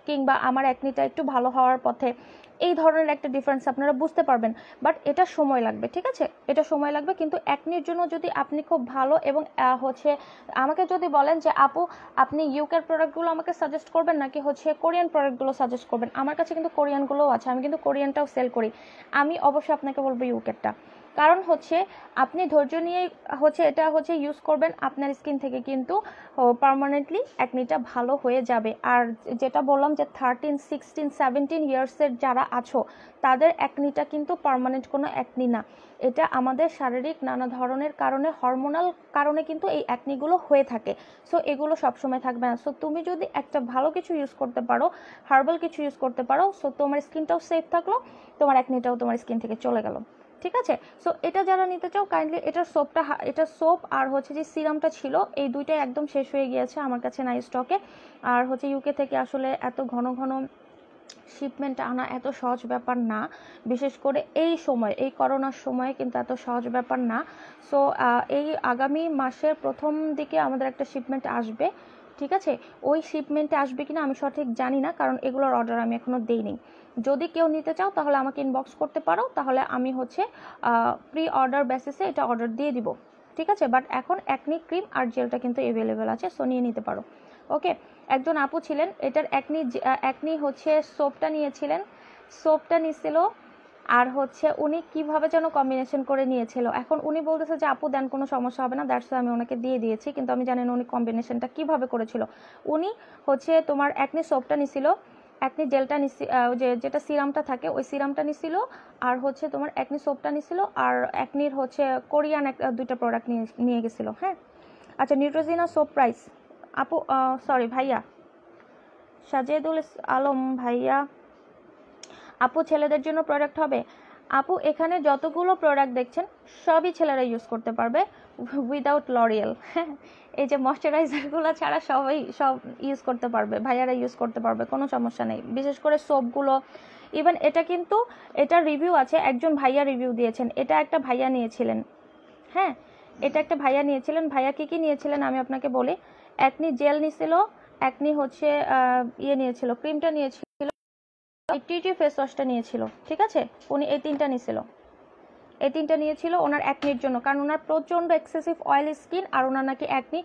কিংবা আমার অ্যাকনিটা একটু ভালো হওয়ার পথে, এই ধরনের একটা ডিফারেন্স আপনারা বুঝতে পারবেন। বাট এটা সময় লাগবে, ঠিক আছে, এটা সময় লাগবে। কিন্তু অ্যাকনির জন্য যদি আপনি খুব ভালো এবং হচ্ছে আমাকে যদি বলেন যে আপু আপনি ইউকের প্রোডাক্টগুলো আমাকে সাজেস্ট করবেন নাকি হচ্ছে কোরিয়ান প্রোডাক্টগুলো সাজেস্ট করবেন, আমার কাছে কিন্তু কোরিয়ানগুলোও আছে, আমি কিন্তু কোরিয়ানটাও সেল করি। আমি অবশ্যই আপনাকে বলবো ইউকেরটা, কারণ হচ্ছে আপনি ধৈর্য নিয়ে হচ্ছে এটা হচ্ছে ইউজ করবেন, আপনার স্কিন থেকে কিন্তু পার্মানেন্টলি অ্যাকনিটা ভালো হয়ে যাবে। আর যেটা বললাম যে 13, 16, 17 ইয়ার্সের যারা আছো, তাদের অ্যাকনিটা কিন্তু পার্মানেন্ট কোনো অ্যাকনি না, এটা আমাদের শারীরিক নানা ধরনের কারণে, হরমোনাল কারণে কিন্তু এই অ্যাকনিগুলো হয়ে থাকে। সো এগুলো সবসময় থাকবে না। সো তুমি যদি একটা ভালো কিছু ইউজ করতে পারো, হার্বাল কিছু ইউজ করতে পারো, সো তোমার স্কিনটাও সেফ থাকলো, তোমার অ্যাকনিটাও তোমার স্কিন থেকে চলে গেল, ঠিক আছে। সো এটা যারা নিতে চাও কাইন্ডলি এটার সোপটা, এটা সোপ আর হচ্ছে যে সিরামটা ছিল, এই দুইটাই একদম শেষ হয়ে গিয়েছে, আমার কাছে নাই স্টকে। আর হচ্ছে ইউকে থেকে আসলে এত ঘন ঘন শিপমেন্ট আনা এত সহজ ব্যাপার না, বিশেষ করে এই সময়, এই করোনার সময়ে কিন্তু এত সহজ ব্যাপার না। সো এই আগামী মাসের প্রথম দিকে আমাদের একটা শিপমেন্ট আসবে, ঠিক আছে। ওই শিপমেন্টে আসবে কিনা আমি সঠিক জানি না, কারণ এগুলোর অর্ডার আমি এখনো দেইনি। যদি কেউ নিতে চাও তাহলে আমাকে ইনবক্স করতে পারো, তাহলে আমি হচ্ছে প্রি অর্ডার বেসিসে এটা অর্ডার দিয়ে দিব, ঠিক আছে। বাট এখন অ্যাকনি ক্রিম আর জেলটা কিন্তু অ্যাভেলেবেল আছে, সো নিয়ে নিতে পারো। ওকে, একজন আপু ছিলেন, এটার অ্যাকনি হচ্ছে সোপটা নিয়েছিলেন, সোপটা নিছিল, আর হচ্ছে উনি কিভাবে যেন কম্বিনেশন করে নিয়েছিল। এখন উনি বলতেছে যে আপু দেন কোনো সমস্যা হবে না, দ্যাটস আমি ওনাকে দিয়ে দিয়েছি, কিন্তু আমি জানি না উনি কম্বিনেশনটা কিভাবে করেছিল। উনি হচ্ছে তোমার অ্যাকনি সোপটা নিছিল, অ্যাকনি জেলটা যেটা সিরামটা থাকে ওই সিরামটা নিছিল, আর হচ্ছে তোমার অ্যাকনি সোপটা নিছিল, আর অ্যাকনির হচ্ছে কোরিয়ান দুইটা প্রোডাক্ট নিয়ে গেছিল। হ্যাঁ, আচ্ছা, নিউট্রোজিনা সোপ প্রাইস আপু, সরি ভাইয়া, সাজেদুল আলম ভাইয়া, আপু ছেলেদের জন্য প্রোডাক্ট হবে? আপু এখানে যতগুলো প্রোডাক্ট দেখছেন সবই ছেলেরা ইউজ করতে পারবে উইদাউট লরিয়েল। এই যে ময়শ্চারাইজারগুলো ছাড়া সব ইউজ করতে পারবে, ভাইয়ারা ইউজ করতে পারবে, কোনো সমস্যা নেই। বিশেষ করে সোপগুলো, ইভেন এটা কিন্তু এটা রিভিউ আছে, একজন ভাইয়া রিভিউ দিয়েছেন, এটা একটা ভাইয়া নিয়েছিলেন। হ্যাঁ, এটা একটা ভাইয়া নিয়েছিলেন। ভাইয়া কি নিয়েছিলেন আমি আপনাকে বলি। অ্যাকনি জেল নিয়েছিল, অ্যাকনি হচ্ছে নিয়েছিল, ক্রিমটা নিয়েছিল, টিটি ফেস ওয়াশটা নিয়েছিল, ঠিক আছে। উনি এই তিনটা নিয়েছিল ওনার অ্যাকনির জন্য, কারণ ওনার প্রচণ্ড এক্সেসিভ অয়েলি স্কিন, আর ওনার নাকি অ্যাকনি।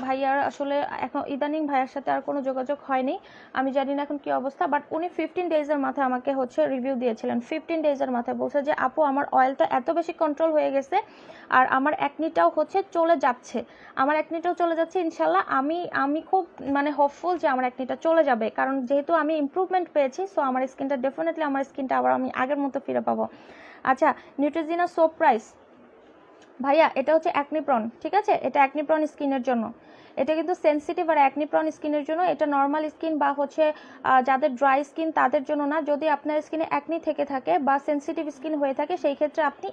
ভাইয়ার আসলে এখন ইদানিং ভাইয়ার সাথে আর কোনো যোগাযোগ হয়নি, আমি জানি না এখন কি অবস্থা, বাট উনি 15 ডেজের মাথায় আমাকে হচ্ছে রিভিউ দিয়েছিলেন। 15 ডেজের মাথায় বলছে যে আপু আমার অয়েলটা এত বেশি কন্ট্রোল হয়ে গেছে, আর আমার অ্যাকনিটাও হচ্ছে চলে যাচ্ছে, ইনশাল্লাহ। আমি খুব মানে হোপফুল যে আমার অ্যাকনিটা চলে যাবে, কারণ যেহেতু আমি ইমপ্রুভমেন্ট পেয়েছি, সো আমার স্কিনটা আবার আমি আগের মতো ফিরে পাবো। আচ্ছা, নিউট্রিজিনা সোপ প্রাইস ভাইয়া, এটা হচ্ছে অ্যাকনিপ্রন, ঠিক আছে, এটা অ্যাকনিপ্রন স্কিনের জন্য, এটা কিন্তু সেনসিটিভ আর অ্যাকনিপ্রন স্কিনের জন্য, এটা নর্মাল স্কিন বা হচ্ছে যাদের ড্রাই স্কিন তাদের জন্য না। যদি আপনার স্কিনে অ্যাকনি থেকে থাকে বা সেনসিটিভ স্কিন হয়ে থাকে, সেই ক্ষেত্রে আপনি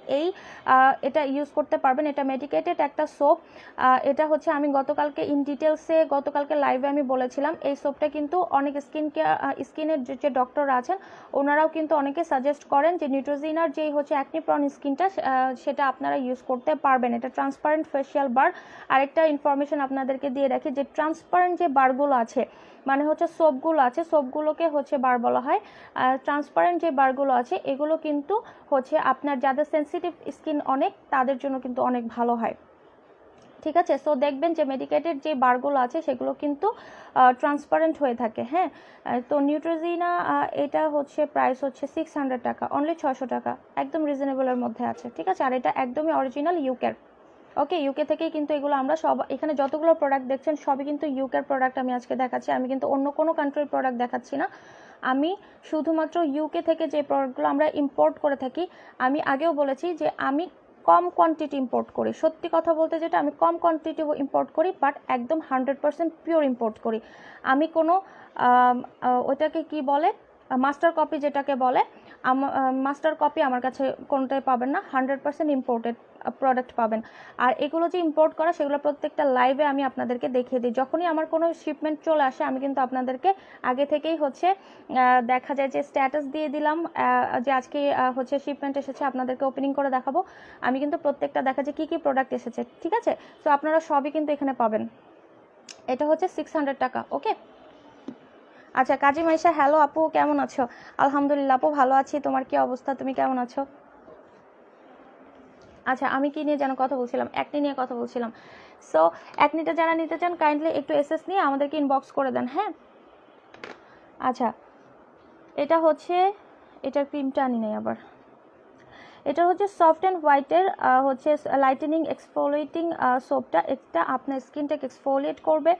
এটা ইউজ করতে পারবেন। এটা মেডিকেটেড একটা সোপ, এটা হচ্ছে আমি গতকালকে লাইভে আমি বলেছিলাম, এই সোপটা কিন্তু অনেক স্কিনের যে ডক্টর আছেন ওনারাও কিন্তু অনেকে সাজেস্ট করেন যে নিউট্রোজিনার যেই হচ্ছে অ্যাকনিপ্রন স্কিনটা সেটা আপনারা ইউজ করতে পারবেন। এটা ট্রান্সপারেন্ট ফেশিয়াল বার। আরেকটা ইনফরমেশন আপনাদেরকে দিয়ে রাখি, যে ট্রান্সপারেন্ট যে বারগুলো আছে, মানে হচ্ছে সোপগুলো আছে, সোপগুলোকে হচ্ছে বার বলা হয়। ট্রান্সপারেন্ট যে বারগুলো আছে এগুলো কিন্তু হচ্ছে আপনার যাদের সেনসিটিভ স্কিন অনেক, তাদের জন্য কিন্তু অনেক ভালো হয়, ঠিক আছে। সো দেখবেন যে মেডিকেটেড যে বারগুলো আছে সেগুলো কিন্তু ট্রান্সপারেন্ট হয়ে থাকে। হ্যাঁ, তো নিউট্রোজিনা এটা হচ্ছে প্রাইস হচ্ছে 600 টাকা, অনলি 600 টাকা, একদম রিজনেবলের মধ্যে আছে, ঠিক আছে। আর এটা একদমই অরিজিনাল ইউকের। ওকে, ইউকে থেকেই কিন্তু এগুলো আমরা সব, এখানে যতগুলো প্রোডাক্ট দেখছেন সবই কিন্তু ইউকের প্রোডাক্ট আমি আজকে দেখাচ্ছি, আমি কিন্তু অন্য কোনো কান্ট্রির প্রোডাক্ট দেখাচ্ছি না। আমি শুধুমাত্র ইউকে থেকে যে প্রোডাক্টগুলো আমরা ইম্পোর্ট করে থাকি, আমি আগেও বলেছি যে আমি কম কোয়ান্টিটি ইম্পোর্ট করি, সত্যি কথা বলতে যেটা আমি কম কোয়ান্টিটি ইম্পোর্ট করি, বাট একদম 100% পিওর ইম্পোর্ট করি। আমি কোনো ওইটাকে কি বলে, মাস্টার কপি যেটাকে বলে, মাস্টার কপি আমার কাছে কোনোটাই পাবেন না, 100% ইম্পোর্টেড প্রোডাক্ট পাবেন। আর এগুলো যে ইম্পোর্ট করা সেগুলো প্রত্যেকটা লাইভে আমি আপনাদেরকে দেখিয়ে দিই। যখনই আমার কোনো শিপমেন্ট চলে আসে আমি কিন্তু আপনাদেরকে আগে থেকেই হচ্ছে দেখা যায় যে স্ট্যাটাস দিয়ে দিলাম যে আজকে হচ্ছে শিপমেন্ট এসেছে, আপনাদেরকে ওপেনিং করে দেখাবো। আমি কিন্তু প্রত্যেকটা দেখা যায় কী কী প্রোডাক্ট এসেছে, ঠিক আছে? তো আপনারা সবই কিন্তু এখানে পাবেন। এটা হচ্ছে 600 টাকা, ওকে। আচ্ছা, কাজী মাইশা, হ্যালো আপু, কেমন আছো? আলহামদুলিল্লাহ আপু, ভালো আছি। তোমার কি অবস্থা, তুমি কেমন আছো? আচ্ছা, আমি কি নিয়ে যেন কথা বলছিলাম, একনি নিয়ে কথা বলছিলাম। সো একনিটা যারা নিতে চান কাইন্ডলি একটু এসএস নিয়ে আমাদেরকে ইনবক্স করে দেন, হ্যাঁ। আচ্ছা, এটা হচ্ছে, এটার ক্রিমটা আনি নাই আবার। এটা হচ্ছে সফট অ্যান্ড হোয়াইটের হচ্ছে লাইটেনিং এক্সফোলিয়েটিং সোপটা। এটা আপনার স্কিনটাকে এক্সফোলিয়েট করবে,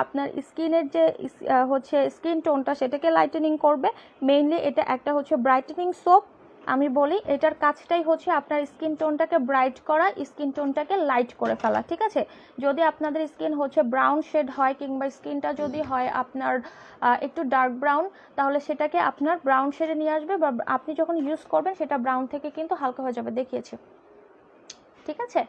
আপনার স্কিনের যে হচ্ছে স্কিন টোনটা সেটাকে লাইটেনিং করবে। মেইনলি এটা একটা হচ্ছে ব্রাইটেনিং সোপ। আমি বলি এটার কাজটাই হচ্ছে আপনার স্কিন টোনটাকে ব্রাইট করা, স্কিন টোনটাকে লাইট করে ফেলা, ঠিক আছে? যদি আপনাদের স্কিন হচ্ছে ব্রাউন শেড হয় কিংবা স্কিনটা যদি হয় আপনার একটু ডার্ক ব্রাউন, তাহলে সেটাকে আপনার ব্রাউন শেডে নিয়ে আসবে, বা আপনি যখন ইউজ করবেন সেটা ব্রাউন থেকে কিন্তু হালকা হয়ে যাবে, দেখিয়েছে, ঠিক আছে?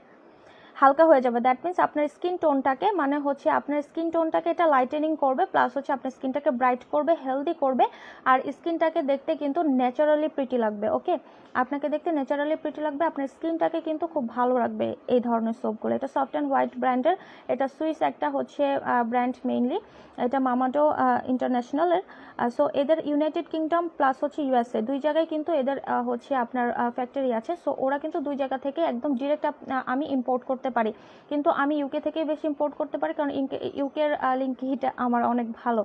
হালকা হয়ে যাবে। দ্যাট মিনস আপনার স্কিন টোনটাকে, মানে হচ্ছে আপনার স্কিন টোনটাকে এটা লাইটেনিং করবে, প্লাস হচ্ছে আপনার স্কিনটাকে ব্রাইট করবে, হেলদি করবে, আর স্কিনটাকে দেখতে কিন্তু ন্যাচারালি প্রিটি লাগবে, ওকে? আপনাকে দেখতে ন্যাচারালি প্রিটি লাগবে, আপনার স্কিনটাকে কিন্তু খুব ভালো রাখবে এই ধরনের সোপগুলো। এটা সফট অ্যান্ড হোয়াইট ব্র্যান্ডের, এটা সুইস একটা হচ্ছে ব্র্যান্ড মেইনলি, এটা মামাডো ইন্টারন্যাশনালের। সো এদের ইউনাইটেড কিংডম প্লাস হচ্ছে ইউএসএ দুই জায়গায় কিন্তু এদের হচ্ছে আপনার ফ্যাক্টরি আছে। সো ওরা কিন্তু দুই জায়গা থেকে একদম ডিরেক্ট আমি ইম্পোর্ট করতে পারি, কিন্তু আমি ইউকে থেকে বেশি ইম্পোর্ট করতে পারি, কারণ ইউকের লিঙ্ক হিট আমার অনেক ভালো।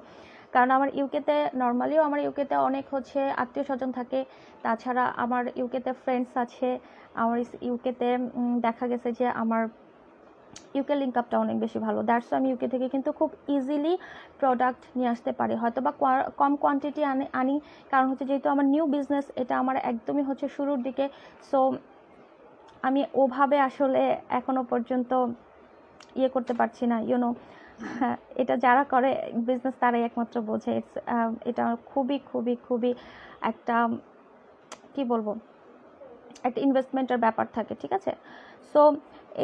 কারণ আমার ইউকেতে নর্মালিও আমার ইউকেতে অনেক হচ্ছে আত্মীয় স্বজন থাকে, তাছাড়া আমার ইউকেতে ফ্রেন্ডস আছে, আমার ইউকেতে দেখা গেছে যে আমার ইউকে লিঙ্ক আপটা অনেক বেশি ভালো। দ্যাটস আমি ইউকে থেকে কিন্তু খুব ইজিলি প্রোডাক্ট নিয়ে আসতে পারি, হয়তো বা কম কোয়ান্টিটি আনি, কারণ হচ্ছে যেহেতু আমার নিউ বিজনেস, এটা আমার একদমই হচ্ছে শুরুর দিকে। সো আমি ওভাবে আসলে এখনো পর্যন্ত ইয়ে করতে পারছি না, ইউনো। এটা যারা করে বিজনেস তারাই একমাত্র বোঝে। এটা খুবই খুবই খুবই একটা কি বলবো, একটা ইনভেস্টমেন্টের ব্যাপার থাকে, ঠিক আছে? সো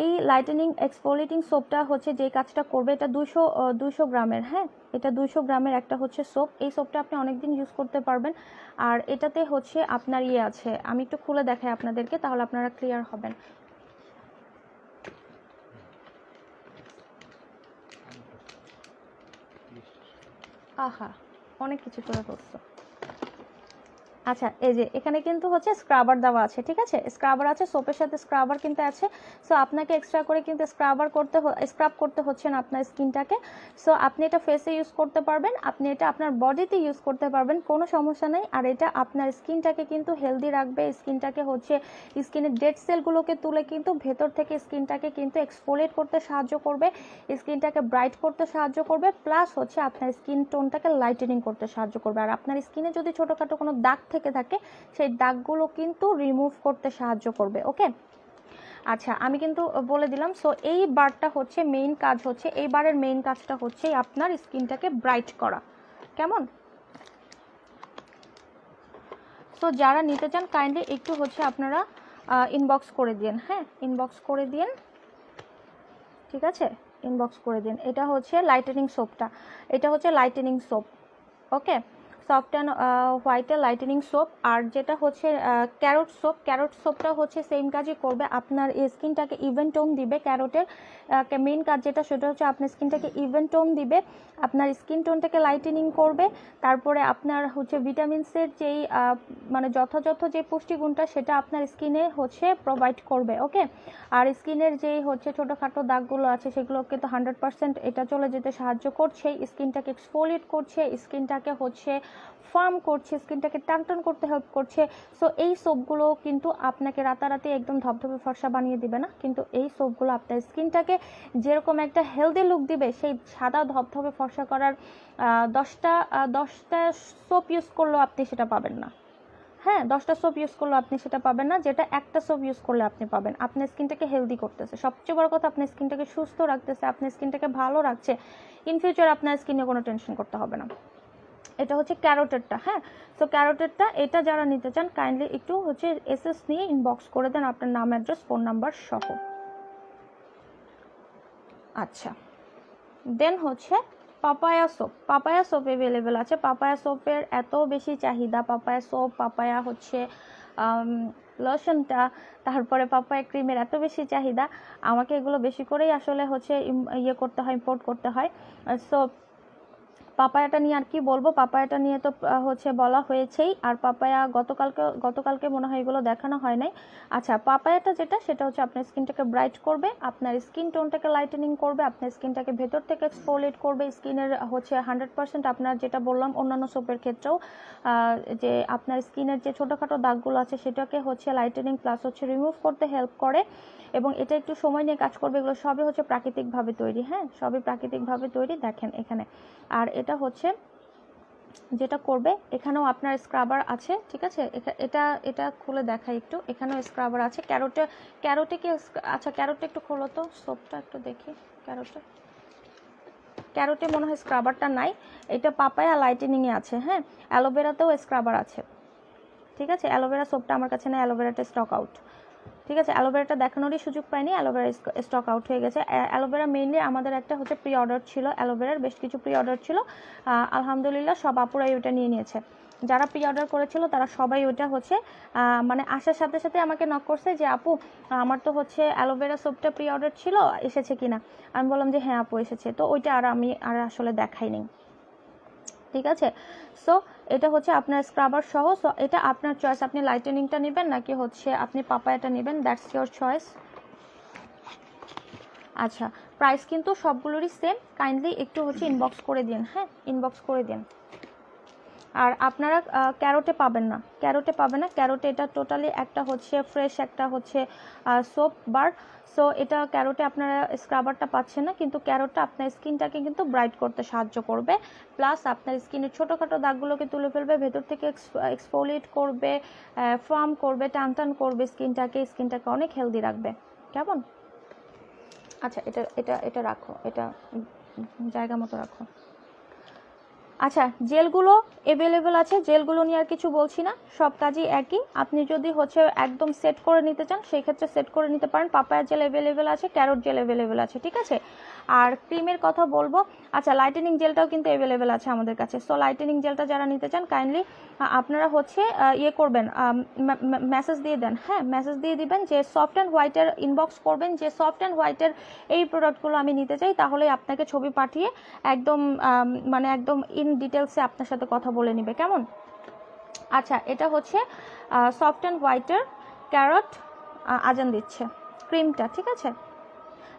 এই লাইটেনিং এক্সফোলিয়েটিং সোপটা হচ্ছে যে কাজটা করবে, এটা 200 গ্রামের, হ্যাঁ, এটা 200 গ্রামের একটা হচ্ছে সোপ। এই সোপটা আপনি অনেকদিন ইউজ করতে পারবেন। আর এটাতে হচ্ছে আপনার ইয়ে আছে, আমি একটু খুলে দেখাই আপনাদেরকে, তাহলে আপনারা ক্লিয়ার হবেন। আহা, অনেক কিছু করে করছো। আচ্ছা, এই যে এখানে কিন্তু হচ্ছে স্ক্রাবার দেওয়া আছে, ঠিক আছে? স্ক্রাবার আছে, সোপের সাথে স্ক্রাবার কিন্তু আছে। সো আপনাকে এক্সট্রা করে কিন্তু স্ক্রাব করতে হচ্ছে না আপনার স্কিনটাকে। সো আপনি এটা ফেসে ইউজ করতে পারবেন, আপনি এটা আপনার বডিতে ইউজ করতে পারবেন, কোনো সমস্যা নেই। আর এটা আপনার স্কিনটাকে কিন্তু হেলদি রাখবে, স্কিনটাকে হচ্ছে স্কিনের ডেড সেলগুলোকে তুলে কিন্তু ভেতর থেকে স্কিনটাকে কিন্তু এক্সফোলিয়েট করতে সাহায্য করবে, স্কিনটাকে ব্রাইট করতে সাহায্য করবে, প্লাস হচ্ছে আপনার স্কিন টোনটাকে লাইটেনিং করতে সাহায্য করবে। আর আপনার স্কিনে যদি ছোটোখাটো কোনো দাগ থেকে থাকে সেই দাগগুলো কিন্তু রিমুভ করতে সাহায্য করবে, ওকে? আচ্ছা, আমি কিন্তু বলে দিলাম। সো এই বারটা হচ্ছে মেইন কাজ, হচ্ছে এই বারের মেইন কাজটা হচ্ছে আপনার স্কিনটাকে ব্রাইট করা, কেমন? সো যারা নিতে চান কাইন্ডলি একটু হচ্ছে আপনারা ইনবক্স করে দিন, হ্যাঁ, ইনবক্স করে দিন, ঠিক আছে? ইনবক্স করে দিন। এটা হচ্ছে লাইটেনিং সোপটা, এটা হচ্ছে lightning soap, okay? Soft and হোয়াইটের লাইটেনিং সোপ। আর যেটা হচ্ছে ক্যারট সোপটা হচ্ছে সেম কাজই করবে, আপনার স্কিনটাকে ইভেন টোন দিবে। ক্যারটের মেইন কাজ যেটা সেটা হচ্ছে আপনার স্কিনটাকে ইভেন টোন দিবে, আপনার স্কিন টোনটাকে লাইটেনিং করবে, তারপরে আপনার হচ্ছে ভিটামিনসের যেই মানে যথাযথ যে পুষ্টিগুণটা সেটা আপনার স্কিনে হচ্ছে প্রোভাইড করবে, ওকে? আর স্কিনের যেই হচ্ছে ছোটোখাটো দাগগুলো আছে সেগুলোকে তো 100% এটা চলে যেতে সাহায্য করছে, স্কিনটাকে এক্সফোলিয়েট করছে, স্কিনটাকে হচ্ছে ফার্ম করছে, স্কিনটাকে টানটান করতে হেল্প করছে। সো এই সোপগুলো কিন্তু আপনাকে রাতারাতি একদম ধবধবে ফর্সা বানিয়ে দিবে না, কিন্তু এই সোপগুলো আপনার স্কিনটাকে যেরকম একটা হেলদি লুক দিবে, সেই সাদা ধবধবে ফর্সা করার 10টা সোপ ইউজ করলেও আপনি সেটা পাবেন না, হ্যাঁ 10টা সোপ ইউজ করলে আপনি সেটা পাবেন না, যেটা একটা সোপ ইউজ করলে আপনি পাবেন। আপনার স্কিনটাকে হেলদি করতেছে, সবচেয়ে বড় কথা আপনার স্কিনটাকে সুস্থ রাখতেছে, আপনার স্কিনটাকে ভালো রাখছে। ইন ফিউচার আপনার স্কিনে কোনো টেনশন করতে হবে না। এটা হচ্ছে ক্যারোটেরটা। হ্যাঁ, সো ক্যারোটেরটা এটা যারা নিতে চান কাইন্ডলি একটু হচ্ছে এসএস নিয়ে ইনবক্স করে দেন আপনার নাম, অ্যাড্রেস, ফোন নাম্বার সহ। আচ্ছা, দেন হচ্ছে papaya soap. Papaya soap available আছে। পাপায়া সোপের এত বেশি চাহিদা, পাপায়া সোপ, পাপায়া হচ্ছে লোশনটা, তারপরে পাপায়া ক্রিমের এত বেশি চাহিদা, আমাকে এগুলো বেশি করেই আসলে হচ্ছে ইয়ে করতে হয়, ইম্পোর্ট করতে হয়। সো পাপায়াটা নিয়ে আর কি বলবো, পাপায়াটা নিয়ে তো হচ্ছে বলা হয়েছেই। আর পাপায়া গতকালকে মনে হয় এগুলো দেখানো হয় নাই। আচ্ছা, পাপায়াটা যেটা সেটা হচ্ছে আপনার স্কিনটাকে ব্রাইট করবে, আপনার স্কিন টোনটাকে লাইটেনিং করবে, আপনার স্কিনটাকে ভেতর থেকে এক্সফোলিয়েট করবে। স্কিনের হচ্ছে 100% আপনার যেটা বললাম অন্যান্য সোপের ক্ষেত্রেও যে আপনার স্কিনের যে ছোটোখাটো দাগগুলো আছে সেটাকে হচ্ছে লাইটেনিং প্লাস হচ্ছে রিমুভ করতে হেল্প করে, এবং এটা একটু সময় নিয়ে কাজ করবে। এগুলো সবই হচ্ছে প্রাকৃতিকভাবে তৈরি। হ্যাঁ, সবই প্রাকৃতিকভাবে তৈরি, দেখেন এখানে। আর এটা হচ্ছে যেটা করবে, এখানেও আপনার স্ক্রাবার আছে, ঠিক আছে। এটা এটা খুলে দেখাই একটু, এখানেও স্ক্রাবার আছে। ক্যারোটে কি, আচ্ছা ক্যারোটে একটু খোলো তো, সোপটা একটু দেখি। ক্যারোটে মনে হয় স্ক্রাবারটা নাই, এটা পাপায়া লাইটেনিংয়ে আছে। হ্যাঁ, অ্যালোভেরাতেও স্ক্রাবার আছে, ঠিক আছে। অ্যালোভেরা সোপটা আমার কাছে নেই, অ্যালোভেরাটা স্টক আউট, ঠিক আছে। অ্যালোভেরাটা দেখানোরই সুযোগ পাইনি, অ্যালোভেরা স্টক আউট হয়ে গেছে। অ্যালোভেরা মেইনলি আমাদের একটা হচ্ছে প্রি অর্ডার ছিল, অ্যালোভেরার বেশ কিছু প্রি অর্ডার ছিল। আলহামদুলিল্লাহ সব আপুরাই ওটা নিয়ে নিয়েছে। যারা প্রি অর্ডার করেছিল তারা সবাই ওটা হচ্ছে মানে আসার সাথে সাথে আমাকে নক করছে যে আপু আমার তো হচ্ছে অ্যালোভেরা সোপটা প্রি অর্ডার ছিল, এসেছে কিনা। আমি বললাম যে হ্যাঁ আপু এসেছে, তো ওইটা আমি আসলে দেখাইনি, ঠিক আছে। সো এটা হচ্ছে আপনার স্ক্রাবার সহ। সো এটা আপনার চয়েস, আপনি লাইটেনিংটা নেবেন নাকি হচ্ছে আপনি পাপায়াটা নেবেন, দ্যাটস ইয়োর চয়েস। আচ্ছা, প্রাইস কিন্তু সবগুলোরই সেম, কাইন্ডলি একটু হচ্ছে ইনবক্স করে দিন। হ্যাঁ, ইনবক্স করে দিন। আর আপনারা ক্যারোটে পাবেন না, ক্যারোটে এটা টোটালি একটা হচ্ছে ফ্রেশ একটা হচ্ছে সোপ বার। সো এটা ক্যারোটে আপনারা স্ক্রাবারটা পাচ্ছেন না, কিন্তু ক্যারোটটা আপনার স্কিনটাকে কিন্তু ব্রাইট করতে সাহায্য করবে, প্লাস আপনার স্কিনের ছোটোখাটো দাগগুলোকে তুলে ফেলবে, ভেতর থেকে এক্সফোলিয়েট করবে, ফার্ম করবে, টান করবে স্কিনটাকে অনেক হেলদি রাখবে। কেমন? আচ্ছা, এটা এটা এটা রাখো, এটা জায়গা মতো রাখো। আচ্ছা, জেলগুলো অ্যাভেলেবেল আছে, জেলগুলো নিয়ে আর কিছু বলছি না, সব কাজই একই। আপনি যদি হচ্ছে একদম সেট করে নিতে চান সেই ক্ষেত্রে সেট করে নিতে পারেন। পাপায়া জেল অ্যাভেলেবেল আছে, ক্যারোট জেল অ্যাভেলেবেল আছে, ঠিক আছে। আর ক্রিমের কথা বলবো, আচ্ছা লাইটেনিং জেলটাও কিন্তু অ্যাভেলেবেল আছে আমাদের কাছে। সো লাইটেনিং জেলটা যারা নিতে চান কাইন্ডলি আপনারা হচ্ছে ইয়ে করবেন, মেসেজ দিয়ে দেন। হ্যাঁ, মেসেজ দিয়ে দিবেন যে সফট অ্যান্ড হোয়াইটের, ইনবক্স করবেন যে সফট অ্যান্ড হোয়াইটের এই প্রোডাক্টগুলো আমি নিতে চাই, তাহলে আপনাকে ছবি পাঠিয়ে একদম মানে একদম ইন ডিটেলসে আপনার সাথে কথা বলে নিবে। কেমন? আচ্ছা, এটা হচ্ছে সফট অ্যান্ড হোয়াইটের ক্যারট আজান দিচ্ছে ক্রিমটা, ঠিক আছে।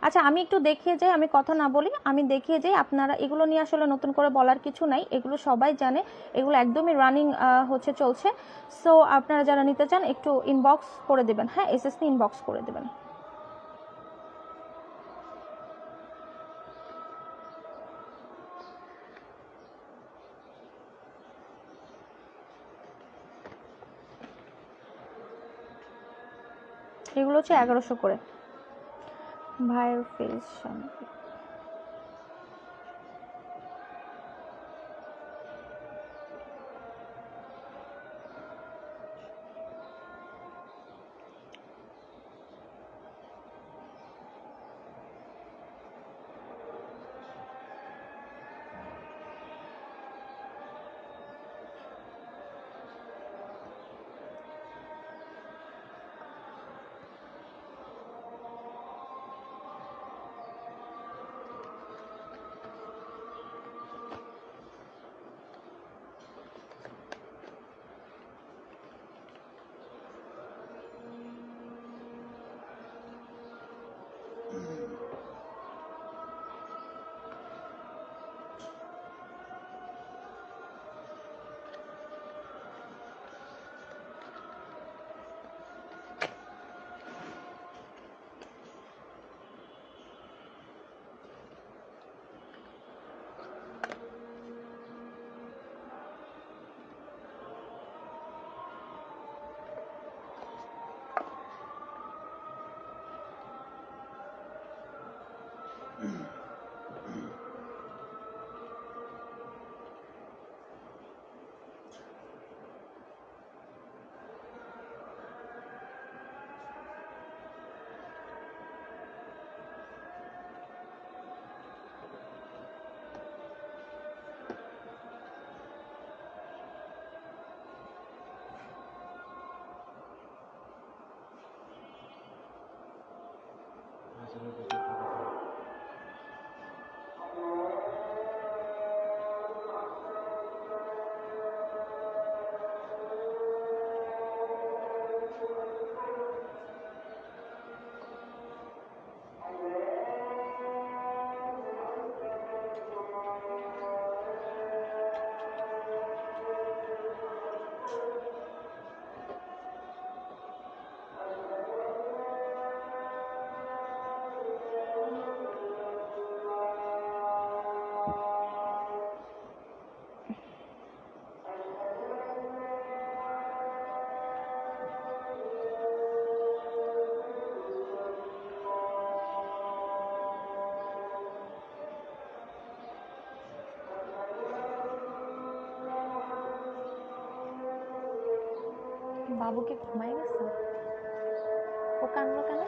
আচ্ছা, আমি একটু দেখিয়ে যাই, আমি কথা না বলি, আমি দেখিয়ে যাই। আপনারা এগুলো নিয়ে আসলে নতুন করে বলার কিছু নাই, এগুলো সবাই জানে, এগুলো একদমই রানিং হচ্ছে চলছে। সো আপনারা যারা নিতে চান একটু ইনবক্স করে দেবেন। হ্যাঁ, এসএসসি ইনবক্স করে দেবেন। এগুলো হচ্ছে 1100 করে ভাইয়ের ফেস শ্যাম্পু। বাবু কি ঘুমাই গেছে? ও কাঁদলো কেন?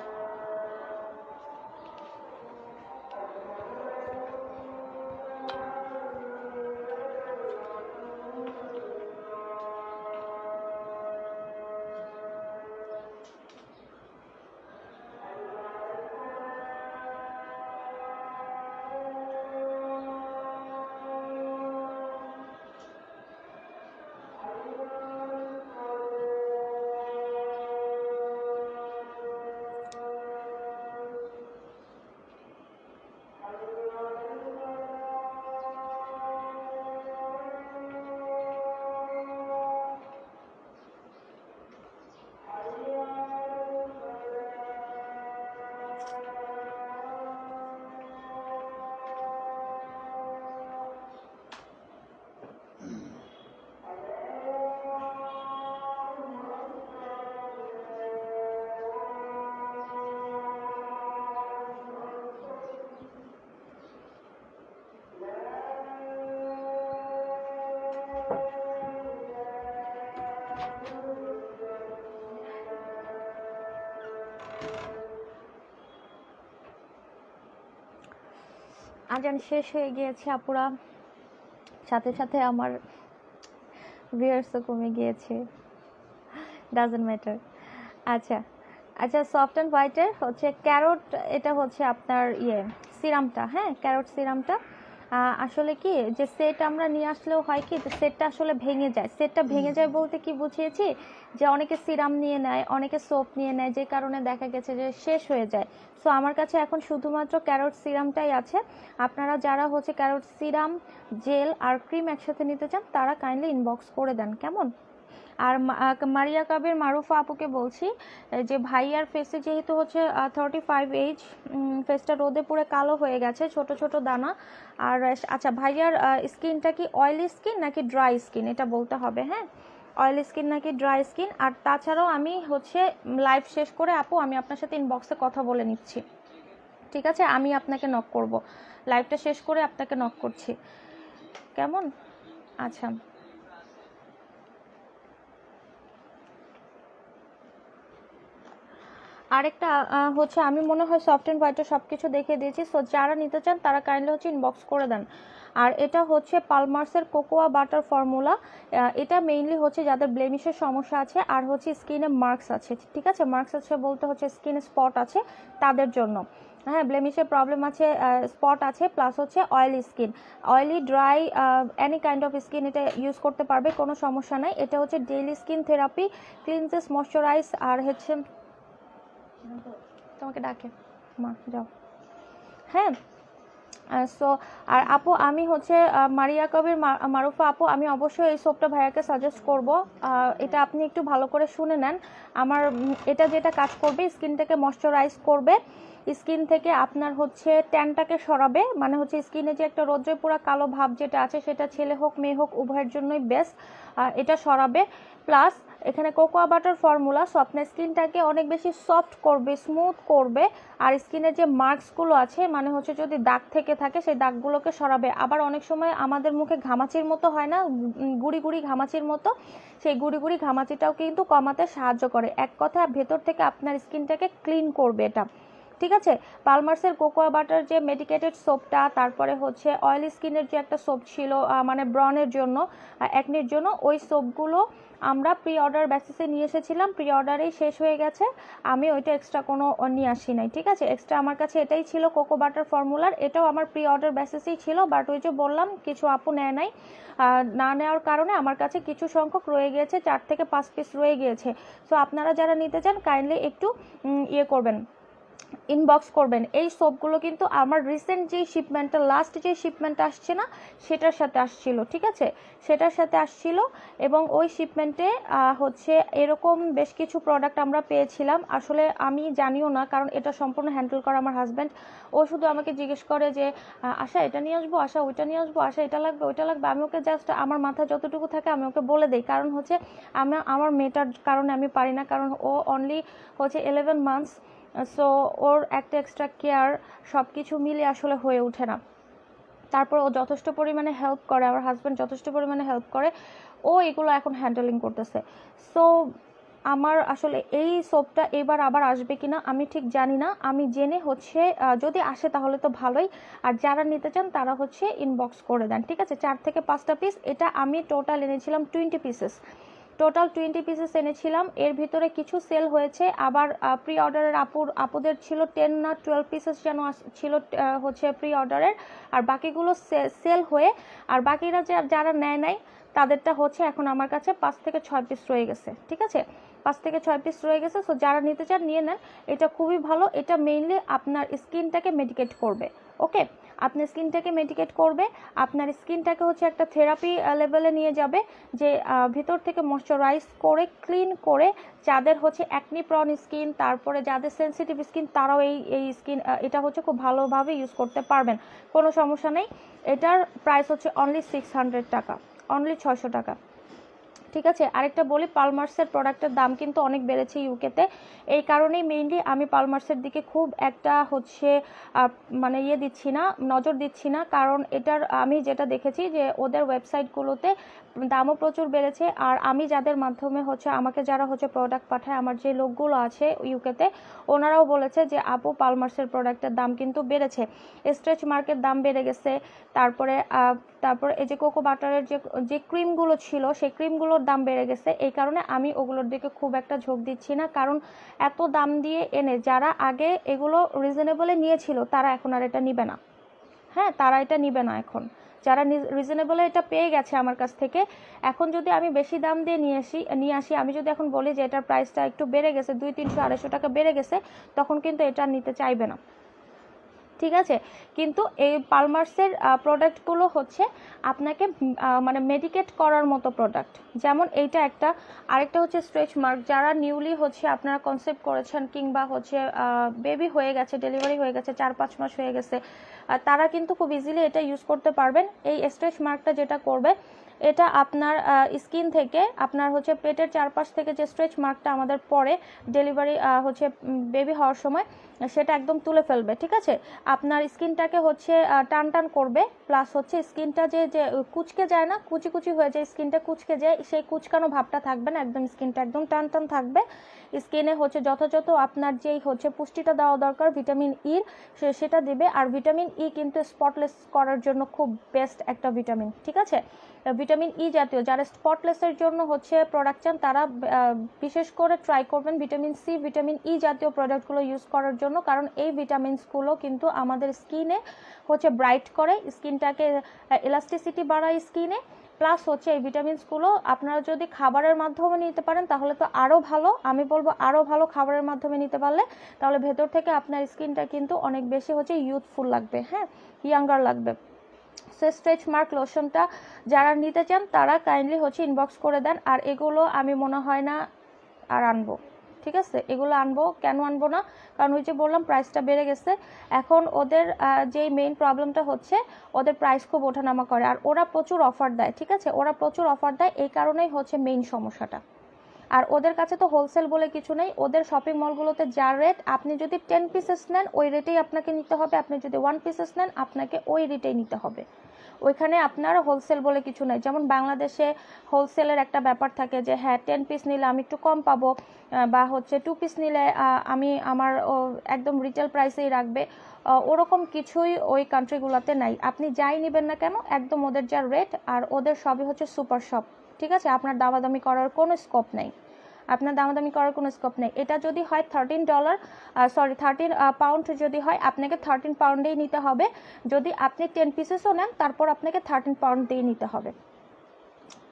আজান শেষ হয়ে গিয়েছে আপুরা, সাথে সাথে আমার ভিউয়ার্সও কমে গিয়েছে, ডাজন্ট ম্যাটার। আচ্ছা আচ্ছা, সফট অ্যান্ড হোয়াইটের হচ্ছে ক্যারট, এটা হচ্ছে আপনার সিরামটা, হ্যাঁ ক্যারট সিরামটা। আসলে কি যে সেট আমরা নিয়ে আসলেও হয় কি সেটটা আসলে ভেঙে যায়। সেটটা ভেঙে যায় বলতে কি বুঝিয়েছি, যে অনেকে সিরাম নিয়ে নেয়, অনেকে সোপ নিয়ে নেয়, যে কারণে দেখা গেছে যে শেষ হয়ে যায়। সো আমার কাছে এখন শুধুমাত্র ক্যারট সিরামটাই আছে। আপনারা যারা হচ্ছে ক্যারট সিরাম, জেল আর ক্রিম একসাথে নিতে চান তারা কাইন্ডলি ইনবক্স করে দেন, কেমন? আর মারিয়া কাবের মারুফা আপুকে বলছি যে ভাইয়ার ফেসে যেহেতু হচ্ছে 35 এজ, ফেসটা রোদে পুরো কালো হয়ে গেছে, ছোট ছোট দানা। আর আচ্ছা, ভাইয়ার স্কিনটা কি অয়েলি স্কিন নাকি ড্রাই স্কিন এটা বলতে হবে, হ্যাঁ অয়েলি স্কিন নাকি ড্রাই স্কিন। আর তাছাড়াও আমি হচ্ছে লাইভ শেষ করে আপু আমি আপনার সাথে ইনবক্সে কথা বলে নিচ্ছি, ঠিক আছে? আমি আপনাকে নক করব, লাইভটা শেষ করে আপনাকে নক করছি, কেমন? আচ্ছা আরেকটা হচ্ছে আমি মনে হয় সফট অ্যান্ড হোয়াইটে সব কিছু দেখিয়ে দিয়েছি। সো যারা নিতে চান তারা কাইন্ডলি হচ্ছে ইনবক্স করে দেন। আর এটা হচ্ছে পালমার্সের কোকোয়া বাটার ফর্মুলা। এটা মেইনলি হচ্ছে যাদের ব্লেমিশের সমস্যা আছে আর হচ্ছে স্কিনে মার্কস আছে, ঠিক আছে? মার্কস আছে বলতে হচ্ছে স্কিনে স্পট আছে তাদের জন্য, হ্যাঁ ব্লেমিশের প্রবলেম আছে, স্পট আছে, প্লাস হচ্ছে oily skin, oily dry any kind of skin এটা ইউজ করতে পারবে, কোনো সমস্যা নাই। এটা হচ্ছে daily skin therapy, cleanses, moisturise আর হচ্ছে তোমাকে ডাকে মা, যাও, হ্যাঁ। সো আর আপু আমি হচ্ছে মারিয়া কবির মারুফা আপু, আমি অবশ্যই এই সোপটা ভাইয়াকে সাজেস্ট করব। এটা আপনি একটু ভালো করে শুনে নেন। আমার এটা যেটা কাজ করবে স্কিনটাকে ময়শ্চারাইজ করবে, স্কিন থেকে আপনার হচ্ছে ট্যানটাকে সরাবে, মানে হচ্ছে স্কিনে যে একটা রৌদ্রে পুরো কালো ভাব যেটা আছে সেটা ছেলে হোক মেয়ে হোক উভয়ের জন্যই বেস্ট, এটা সরাবে। প্লাস এখানে কোকোয়া বাটার ফর্মুলা, সো আপনার স্কিনটাকে অনেক বেশি সফট করবে, স্মুথ করবে। আর স্কিনের যে মার্কসগুলো আছে মানে হচ্ছে যদি দাগ থেকে থাকে সেই দাগগুলোকে সরাবে। আবার অনেক সময় আমাদের মুখে ঘামাচির মতো হয় না, গুড়ি গুড়ি ঘামাচির মতো, সেই গুড়ি গুড়ি ঘামাচিটাও কিন্তু কমাতে সাহায্য করে। এক কথা ভেতর থেকে আপনার স্কিনটাকে ক্লিন করবে এটা, ঠিক আছে। পালমার্সের কোকোয়া বাটার যে মেডিকেটেড সোপটা, তারপরে হচ্ছে অয়েলি স্কিনের যে একটা সোপ ছিল মানে ব্রনের জন্য, অ্যাকনির জন্য, ওই সোপগুলো আমরা প্রি অর্ডার বেসিসে নিয়ে এসেছিলাম, প্রি অর্ডারেই শেষ হয়ে গেছে, আমি ওইটা এক্সট্রা কোনো নিয়ে আসি নাই। ঠিক আছে, এক্সট্রা আমার কাছে এটাই ছিল কোকো বাটার ফর্মুলার, এটাও আমার প্রি অর্ডার বেসিসেই ছিল, বাট ওই যে বললাম কিছু আপু নেয় নাই, না নেওয়ার কারণে আমার কাছে কিছু সংখ্যক রয়ে গিয়েছে, 4 থেকে 5 পিস রয়ে গিয়েছে। সো আপনারা যারা নিতে চান কাইন্ডলি একটু ইয়ে করবেন, ইনবক্স করবেন। এই সোপগুলো কিন্তু আমার রিসেন্ট যে শিপমেন্টটা, লাস্ট যে শিপমেন্ট আসছে না সেটার সাথে আসছিল, ঠিক আছে, সেটার সাথে আসছিল, এবং ওই শিপমেন্টে হচ্ছে এরকম বেশ কিছু প্রোডাক্ট আমরা পেয়েছিলাম। আসলে আমি জানিও না, কারণ এটা সম্পূর্ণ হ্যান্ডেল করে আমার হাজব্যান্ড। ও শুধু আমাকে জিজ্ঞেস করে যে আশা এটা নিয়ে আসবো, আশা ওইটা নিয়ে আসবো, আশা এটা লাগবে ওইটা লাগবে। আমি ওকে জাস্ট আমার মাথায় যতটুকু থাকে আমি ওকে বলে দিই, কারণ হচ্ছে আমার মেয়েটার কারণে আমি পারি না, কারণ ও অনলি হচ্ছে 11 মান্থস, সো ওর একটা এক্সট্রা কেয়ার সব কিছু মিলে আসলে হয়ে ওঠে না। তারপর ও যথেষ্ট পরিমাণে হেল্প করে, আমার হাজব্যান্ড যথেষ্ট পরিমাণে হেল্প করে, ও এগুলো এখন হ্যান্ডেলিং করতেছে। সো আমার আসলে এই সোপটা এবার আবার আসবে কিনা আমি ঠিক জানি না, আমি জেনে হচ্ছে যদি আসে তাহলে তো ভালোই, আর যারা নিতে চান তারা হচ্ছে ইনবক্স করে দেন, ঠিক আছে। 4 থেকে 5টা পিস, এটা আমি টোটাল এনেছিলাম 20 পিসেস, টোটাল 20 পিসেস এনেছিলাম। এর ভিতরে কিছু সেল হয়েছে, আবার প্রি অর্ডারের আপুদের ছিল 10 না 12 পিসেস যেন ছিল হচ্ছে প্রি অর্ডারের, আর বাকিগুলো সেল হয়ে, আর বাকিরা যারা নেয় নাই তাদেরটা হচ্ছে এখন আমার কাছে 5 থেকে 6 পিস রয়ে গেছে, ঠিক আছে, 5 থেকে 6 পিস রয়ে গেছে। সো যারা নিতে চান নিয়ে নেন, এটা খুবই ভালো, এটা মেইনলি আপনার স্কিনটাকে মেডিকেট করবে। ওকে, আপনার স্কিনটাকে মেডিকেট করবে, আপনার স্কিনটাকে হচ্ছে একটা থেরাপি লেভেলে নিয়ে যাবে, যে ভিতর থেকে ময়শ্চারাইজ করে ক্লিন করে, যাদের হচ্ছে অ্যাকনি প্রন স্কিন, তারপরে যাদের সেনসিটিভ স্কিন, তারাও এই স্কিন এটা হচ্ছে খুব ভালোভাবে ইউজ করতে পারবেন, কোনো সমস্যা নেই। এটার প্রাইস হচ্ছে অনলি 600 টাকা, অনলি 600 টাকা, ঠিক আছে। আরেকটা বলি, পালমার্সের প্রোডাক্টের দাম কিন্তু অনেক বেড়েছে ইউকেতে, এই কারণেই মেইনলি আমি পালমার্সের দিকে খুব একটা হচ্ছে মানে দিচ্ছি না, নজর দিচ্ছি না, কারণ এটার আমি যেটা দেখেছি যে ওদের ওয়েবসাইটগুলোতে দামও প্রচুর বেড়েছে, আর আমি যাদের মাধ্যমে হচ্ছে আমাকে যারা হচ্ছে প্রোডাক্ট পাঠায়, আমার যে লোকগুলো আছে ইউকেতে, ওনারাও বলেছে যে আপু পালমার্সের প্রোডাক্টের দাম কিন্তু বেড়েছে, স্ট্রেচ মার্কের দাম বেড়ে গেছে, তারপরে এই যে কোকো বাটারের যে ক্রিমগুলো ছিল সেই ক্রিমগুলোর দাম বেড়ে গেছে, এই কারণে আমি ওগুলোর দিকে খুব একটা ঝোঁক দিচ্ছি না, কারণ এত দাম দিয়ে এনে যারা আগে এগুলো রিজনেবলে নিয়েছিল তারা এখন আর এটা নিবে না, হ্যাঁ, তারা এটা নিবে না এখন, যারা রিজনেবলে এটা পেয়ে গেছে আমার কাছ থেকে, এখন যদি আমি বেশি দাম দিয়ে নিয়ে আসি, আমি যদি এখন বলি যে এটার প্রাইসটা একটু বেড়ে গেছে, 200-300-250 টাকা বেড়ে গেছে, তখন কিন্তু এটা নিতে চাইবে না, ঠিক আছে। কিন্তু এই পালমার্সের প্রোডাক্টগুলো হচ্ছে আপনাকে মানে মেডিকেট করার মতো প্রোডাক্ট, যেমন এইটা একটা, আরেকটা হচ্ছে স্ট্রেচ মার্ক, যারা নিউলি হচ্ছে আপনারা কনসেপ্ট করেছেন, কিংবা হচ্ছে বেবি হয়ে গেছে, ডেলিভারি হয়ে গেছে, 4-5 মাস হয়ে গেছে, তারা কিন্তু খুব ইজিলি এটা ইউজ করতে পারবেন। এই স্ট্রেচ মার্কটা যেটা করবে, এটা আপনার স্কিন থেকে, আপনার হচ্ছে পেটের চারপাশ থেকে যে স্ট্রেচ মার্কটা আমাদের পরে ডেলিভারি হচ্ছে বেবি হওয়ার সময়, সেটা একদম তুলে ফেলবে, ঠিক আছে। আপনার স্কিনটাকে হচ্ছে টান টান করবে, প্লাস হচ্ছে স্কিনটা যে কুচকে যায় না, কুচি কুচি হয়ে যায়, স্কিনটা কুচকে যায়, সেই কুচকানো ভাবটা থাকবে না, একদম স্কিনটা একদম টান টান থাকবে। স্কিনে হচ্ছে যথাযথ আপনার যেই হচ্ছে পুষ্টিটা দেওয়া দরকার ভিটামিন ই, সেটা দিবে। আর ভিটামিন ই কিন্তু স্পটলেস করার জন্য খুব বেস্ট একটা ভিটামিন, ঠিক আছে। ভিটামিন ই জাতীয়, যারা স্পটলেসের জন্য হচ্ছে প্রোডাক্ট চান, তারা বিশেষ করে ট্রাই করবেন ভিটামিন সি, ভিটামিন ই জাতীয় প্রোডাক্টগুলো ইউজ করার জন্য, কারণ এই ভিটামিনসগুলো কিন্তু আমাদের স্কিনে হচ্ছে ব্রাইট করে, স্কিনটাকে ইলাস্টিসিটি বাড়ায় স্কিনে, প্লাস হচ্ছে এই ভিটামিনসগুলো আপনারা যদি খাবারের মাধ্যমে নিতে পারেন তাহলে তো আরও ভালো, আমি বলবো আরও ভালো, খাবারের মাধ্যমে নিতে পারলে তাহলে ভেতর থেকে আপনার স্কিনটা কিন্তু অনেক বেশি হচ্ছে ইউথফুল লাগবে, হ্যাঁ, ইয়াঙ্গার লাগবে। সো স্ট্রেচ মার্ক লোশনটা যারা নিতে চান তারা কাইন্ডলি হচ্ছে ইনবক্স করে দেন, আর এগুলো আমি মনে হয় না আর আনবো, ঠিক আছে, এগুলো আনবো, কেন আনবো না, কারণ ওই যে বললাম প্রাইসটা বেড়ে গেছে, এখন ওদের যেই মেইন প্রবলেমটা হচ্ছে ওদের প্রাইস খুব ওঠানামা করে, আর ওরা প্রচুর অফার দেয়, ঠিক আছে, ওরা প্রচুর অফার দেয়, এই কারণেই হচ্ছে মেইন সমস্যাটা। আর ওদের কাছে তো হোলসেল বলে কিছু নেই, ওদের শপিং মলগুলোতে যা রেট, আপনি যদি 10 পিসেস নেন ওই রেটেই আপনাকে নিতে হবে, আপনি যদি 1 পিসেস নেন আপনাকে ওই রেটেই নিতে হবে, ওইখানে আপনার হোলসেল বলে কিছু নাই। যেমন বাংলাদেশে হোলসেলের একটা ব্যাপার থাকে যে হ্যাঁ 10 পিস নিলে আমি একটু কম পাবো, বা হচ্ছে 2 পিস নিলে আমি আমার একদম রিটেল প্রাইসেই রাখবে, ওরকম কিছুই ওই কান্ট্রিগুলোতে নাই। আপনি যাই নেবেন না কেন একদম ওদের যা রেট, আর ওদের সবই হচ্ছে সুপার শপ, ঠিক আছে? আপনার দামাদামি করার কোনো স্কোপ নেই, আপনার দামাদামি করার কোনো স্কোপ নেই। এটা যদি হয় $13 পাউন্ড যদি হয়, আপনাকে 13 পাউন্ডেই নিতে হবে। যদি আপনি 10 পিসেসও নেন তারপর আপনাকে 13 পাউন্ড দিয়ে নিতে হবে,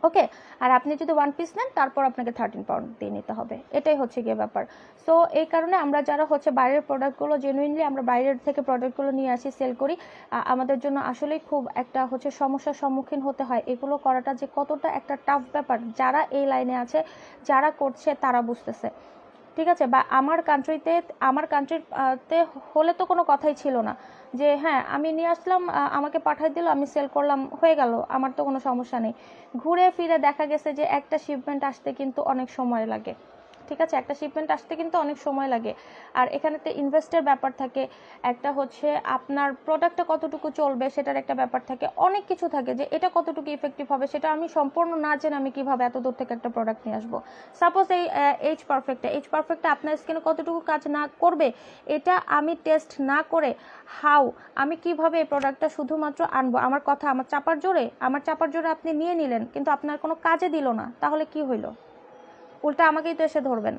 ওকে? আর আপনি যদি 1 পিস নেন তারপর আপনাকে 13 পাউন্ড দিয়ে নিতে হবে, এটাই হচ্ছে গিয়ে ব্যাপার। সো এই কারণে আমরা যারা হচ্ছে বাইরের প্রোডাক্টগুলো জেনুইনলি আমরা বাইরের থেকে প্রোডাক্টগুলো নিয়ে আসি, সেল করি, আমাদের জন্য আসলেই খুব একটা হচ্ছে সমস্যার সম্মুখীন হতে হয়। এগুলো করাটা যে কতটা একটা টাফ ব্যাপার, যারা এই লাইনে আছে, যারা করছে তারা বুঝতেছে, ঠিক আছে? বা আমার কান্ট্রিতে হলে তো কোনো কথাই ছিল না যে হ্যাঁ আমি নিয়ে আসলাম, আমাকে পাঠাই দিল, আমি সেল করলাম, হয়ে গেল, আমার তো কোনো সমস্যা নেই। ঘুরে ফিরে দেখা গেছে যে একটা শিপমেন্ট আসতে কিন্তু অনেক সময় লাগে, ঠিক আছে? একটা শিপমেন্ট আসতে কিন্তু অনেক সময় লাগে। আর এখানে তো ইনভেস্টের ব্যাপার থাকে, একটা হচ্ছে আপনার প্রোডাক্টটা কতটুকু চলবে সেটার একটা ব্যাপার থাকে, অনেক কিছু থাকে যে এটা কতটুকু ইফেক্টিভ হবে সেটা আমি সম্পূর্ণ না জেনে আমি কিভাবে এত দূর থেকে একটা প্রোডাক্ট নিয়ে আসবো। সাপোজ এই এইচ পারফেক্টটা আপনার স্কিনে কতটুকু কাজ না করবে এটা আমি টেস্ট না করে আমি কিভাবে এই প্রোডাক্টটা শুধুমাত্র আনবো, আমার চাপার জোরে আপনি নিয়ে নিলেন কিন্তু আপনার কোনো কাজে দিল না, তাহলে কি হইলো? উল্টা আমাকেই তো এসে ধরবেন।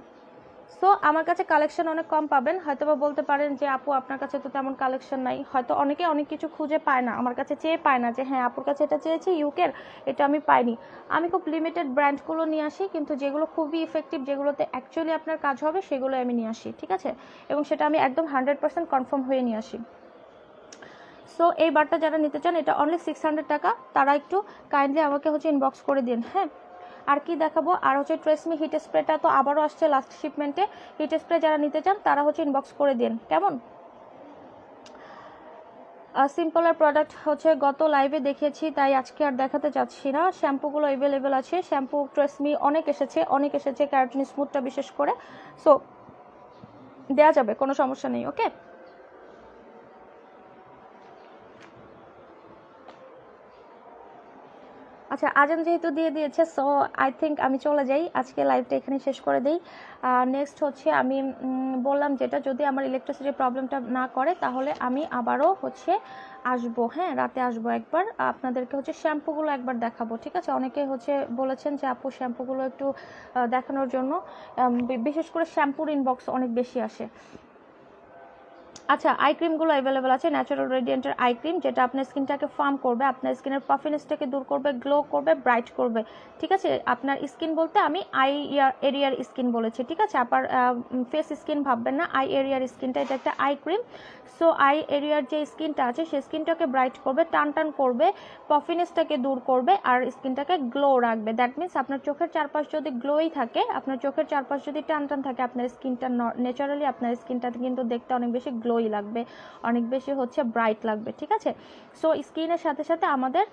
সো আমার কাছে কালেকশন অনেক কম পাবেন, হয়তো বা বলতে পারেন যে আপু আপনার কাছে তো তেমন কালেকশন নাই, হয়তো অনেকে অনেক কিছু খুঁজে পায় না, আমার কাছে চেয়ে পায় না যে হ্যাঁ আপুর কাছে এটা চেয়েছি ইউকের, এটা আমি পাইনি। আমি খুব লিমিটেড ব্র্যান্ডগুলো নিয়ে আসি, কিন্তু যেগুলো খুবই ইফেক্টিভ, যেগুলোতে অ্যাকচুয়ালি আপনার কাজ হবে সেগুলো আমি নিয়ে আসি, ঠিক আছে? এবং সেটা আমি একদম 100% কনফার্ম হয়ে নিয়ে আসি। সো এই বারটা যারা নিতে চান, এটা অনলি 600 টাকা, তারা একটু কাইন্ডলি আমাকে হচ্ছে ইনবক্স করে দিন, হ্যাঁ? আর কি দেখাবো, আর হচ্ছে ট্রেসমি হিট স্প্রেটা তো আবারও আসছে লাস্ট শিপমেন্টে, হিট স্প্রে যারা নিতে চান তারা হচ্ছে ইনবক্স করে দিন, কেমন? সিম্পলের প্রোডাক্ট হচ্ছে গত লাইভে দেখিয়েছি, তাই আজকে আর দেখাতে চাচ্ছি না। শ্যাম্পুগুলো অ্যাভেলেবেল আছে, শ্যাম্পু ট্রেসমি অনেক এসেছে ক্যারাটিন স্মুথটা বিশেষ করে, সো দেওয়া যাবে, কোনো সমস্যা নেই, ওকে? আচ্ছা, আজান যেহেতু দিয়ে দিয়েছে, সো আই থিঙ্ক আমি চলে যাই, আজকে লাইভটা এখানে শেষ করে দিই। নেক্সট হচ্ছে আমি বললাম যেটা, যদি আমার ইলেকট্রিসিটির প্রবলেমটা না করে তাহলে আমি আবারও হচ্ছে আসবো, হ্যাঁ রাতে আসবো একবার, আপনাদেরকে হচ্ছে শ্যাম্পুগুলো একবার দেখাবো, ঠিক আছে? অনেকে হচ্ছে বলেছেন যে আপু শ্যাম্পুগুলো একটু দেখানোর জন্য, বিশেষ করে শ্যাম্পুর ইনবক্স অনেক বেশি আসে। আচ্ছা, আই ক্রিমগুলো অ্যাভেলেবেল আছে, ন্যাচারাল রেডিয়েন্টের আই ক্রিম, যেটা আপনার স্কিনটাকে ফার্ম করবে, আপনার স্কিনের পাফিনেসটাকে দূর করবে, গ্লো করবে, ব্রাইট করবে, ঠিক আছে? আপনার স্কিন বলতে আমি আই এরিয়ার স্কিন বলেছি, ঠিক আছে? আপনার ফেস স্কিন ভাববেন না, আই এরিয়ার স্কিনটা, এটা একটা আই ক্রিম। সো আই এরিয়ার যে স্কিনটা আছে সেই স্কিনটাকে ব্রাইট করবে, টান করবে, পাফিনেসটাকে দূর করবে, আর স্কিনটাকে গ্লো রাখবে। দ্যাট মিনস আপনার চোখের চারপাশ যদি গ্লোই থাকে, আপনার চোখের চারপাশ যদি টান থাকে, আপনার স্কিনটা ন্যাচারালি আপনার স্কিনটা কিন্তু দেখতে অনেক বেশি গ্লোই লাগবে, অনেক বেশি হচ্ছে ব্রাইট লাগবে, ঠিক আছে? সো স্কিনের সাথে সাথে আমাদের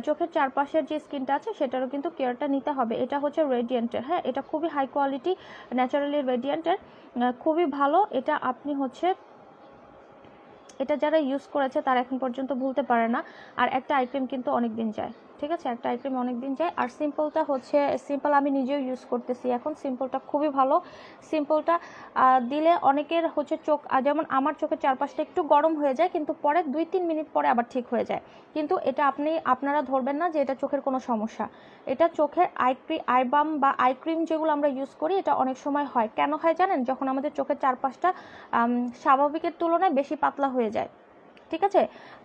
চোখের চারপাশের যে স্কিনটা আছে সেটারও কিন্তু কেয়ারটা নিতে হবে। এটা হচ্ছে রেডিয়েন্টের, হ্যাঁ এটা খুবই হাই কোয়ালিটি, ন্যাচারালি রেডিয়েন্টের, খুবই ভালো। এটা আপনি হচ্ছে এটা যারা ইউজ করেছে তারা এখন পর্যন্ত ভুলতে পারে না। আর একটা আইক্রিম কিন্তু অনেক দিন যায়, ঠিক আছে? একটা আইক্রিম অনেক দিন যায়। আর সিম্পলটা হচ্ছে, সিম্পল আমি নিজেও ইউজ করতেছি এখন, সিম্পলটা খুবই ভালো। সিম্পলটা দিলে অনেকের হচ্ছে চোখ, যেমন আমার চোখের চারপাশটা একটু গরম হয়ে যায়, কিন্তু পরে 2-3 মিনিট পরে আবার ঠিক হয়ে যায়। কিন্তু এটা আপনারা ধরবেন না যে এটা চোখের কোনো সমস্যা। এটা চোখের আই বাম বা আই ক্রিম যেগুলো আমরা ইউজ করি, এটা অনেক সময় হয়, কেন হয় জানেন? যখন আমাদের চোখের চারপাশটা স্বাভাবিকের তুলনায় বেশি পাতলা হয়ে যায়, ঠিক আছে?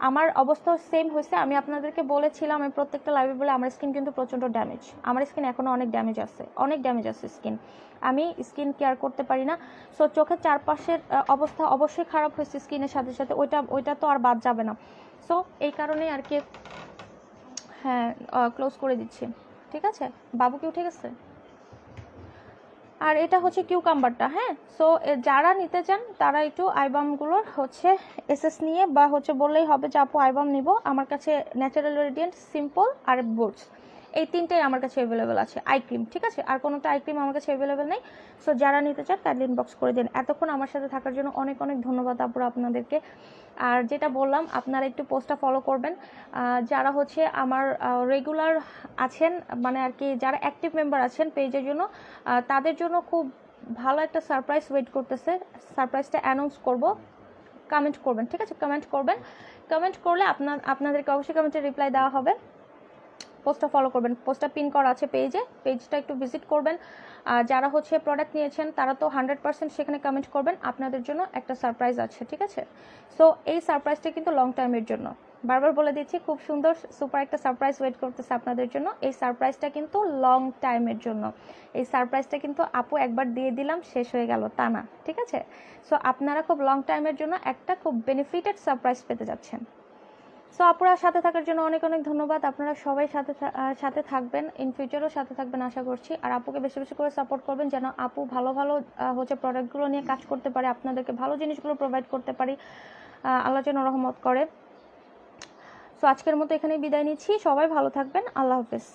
আমার অবস্থা সেম হয়েছে, আমি আপনাদেরকে বলেছিলাম, আমি প্রত্যেকটা লাইভে বলে আমার স্কিন কিন্তু প্রচণ্ড ড্যামেজ, আমার স্কিন এখনও অনেক ড্যামেজ আছে স্কিন, আমি স্কিন কেয়ার করতে পারি না। সো চোখের চারপাশের অবস্থা অবশ্যই খারাপ হয়েছে স্কিনের সাথে সাথে, ওইটা তো আর বাদ যাবে না। সো এই কারণেই আর কি, হ্যাঁ ক্লোজ করে দিচ্ছি, ঠিক আছে? বাবু কি উঠে গেছে? আর এটা হচ্ছে কিউকাম্বারটা, হ্যাঁ। সো যারা নিতে চান তারা একটু আইবামগুলোর হচ্ছে এসএস নিয়ে বা হচ্ছে বললেই হবে যে আপু আইবাম নিব, আমার কাছে ন্যাচারাল রেডিয়েন্ট, সিম্পল আর বুটস, এই তিনটাই আমার কাছে অ্যাভেলেবেল আছে আই ক্রিম, ঠিক আছে, আর কোনোটা আই ক্রিম আমার কাছে অ্যাভেলেবেল নেই। সো যারা নিতে চান কাইন্ডলি ইনবক্স করে দিন। এতক্ষণ আমার সাথে থাকার জন্য অনেক অনেক ধন্যবাদ আপুরা আপনাদেরকে। আর যেটা বললাম আপনারা একটু পোস্টটা ফলো করবেন, যারা হচ্ছে আমার রেগুলার আছেন মানে আর কি যারা অ্যাক্টিভ মেম্বার আছেন পেজের জন্য, তাদের জন্য খুব ভালো একটা সারপ্রাইজ ওয়েট করতেছে। সারপ্রাইজটা অ্যানাউন্স করব, কমেন্ট করবেন, ঠিক আছে, কমেন্ট করবেন। কমেন্ট করলে আপনাদেরকে অবশ্যই কমেন্টে রিপ্লাই দেওয়া হবে। পোস্টটা ফলো করবেন, পোস্টটা পিন করা আছে পেজটা একটু ভিজিট করবেন। আর যারা হচ্ছে প্রোডাক্ট নিয়েছেন তারা তো 100% সেখানে কমেন্ট করবেন, আপনাদের জন্য একটা সারপ্রাইজ আছে, ঠিক আছে। সো এই সারপ্রাইজটা কিন্তু লং টাইমের জন্য, বারবার বলে দিচ্ছি, খুব সুন্দর সুপার একটা সারপ্রাইজ ওয়েট করতেছে আপনাদের জন্য। এই সারপ্রাইজটা কিন্তু লং টাইমের জন্য, এই সারপ্রাইজটা কিন্তু আপু একবার দিয়ে দিলাম শেষ হয়ে গেল তা না, ঠিক আছে। সো আপনারা খুব লং টাইমের জন্য একটা খুব বেনিফিটেড সারপ্রাইজ পেতে যাচ্ছেন। সো আপুরা সাথে থাকার জন্য অনেক অনেক ধন্যবাদ। আপনারা সবাই সাথে থাকবেন, ইন ফিউচারও সাথে থাকবেন আশা করছি। আর আপুকে বেশি বেশি করে সাপোর্ট করবেন যেন আপু ভালো ভালো হচ্ছে প্রোডাক্টগুলো নিয়ে কাজ করতে পারে, আপনাদেরকে ভালো জিনিসগুলো প্রোভাইড করতে পারি, আল্লাহ যেন রহমত করে। সো আজকের মতো এখানেই বিদায় নিচ্ছি, সবাই ভালো থাকবেন, আল্লাহ হাফেজ।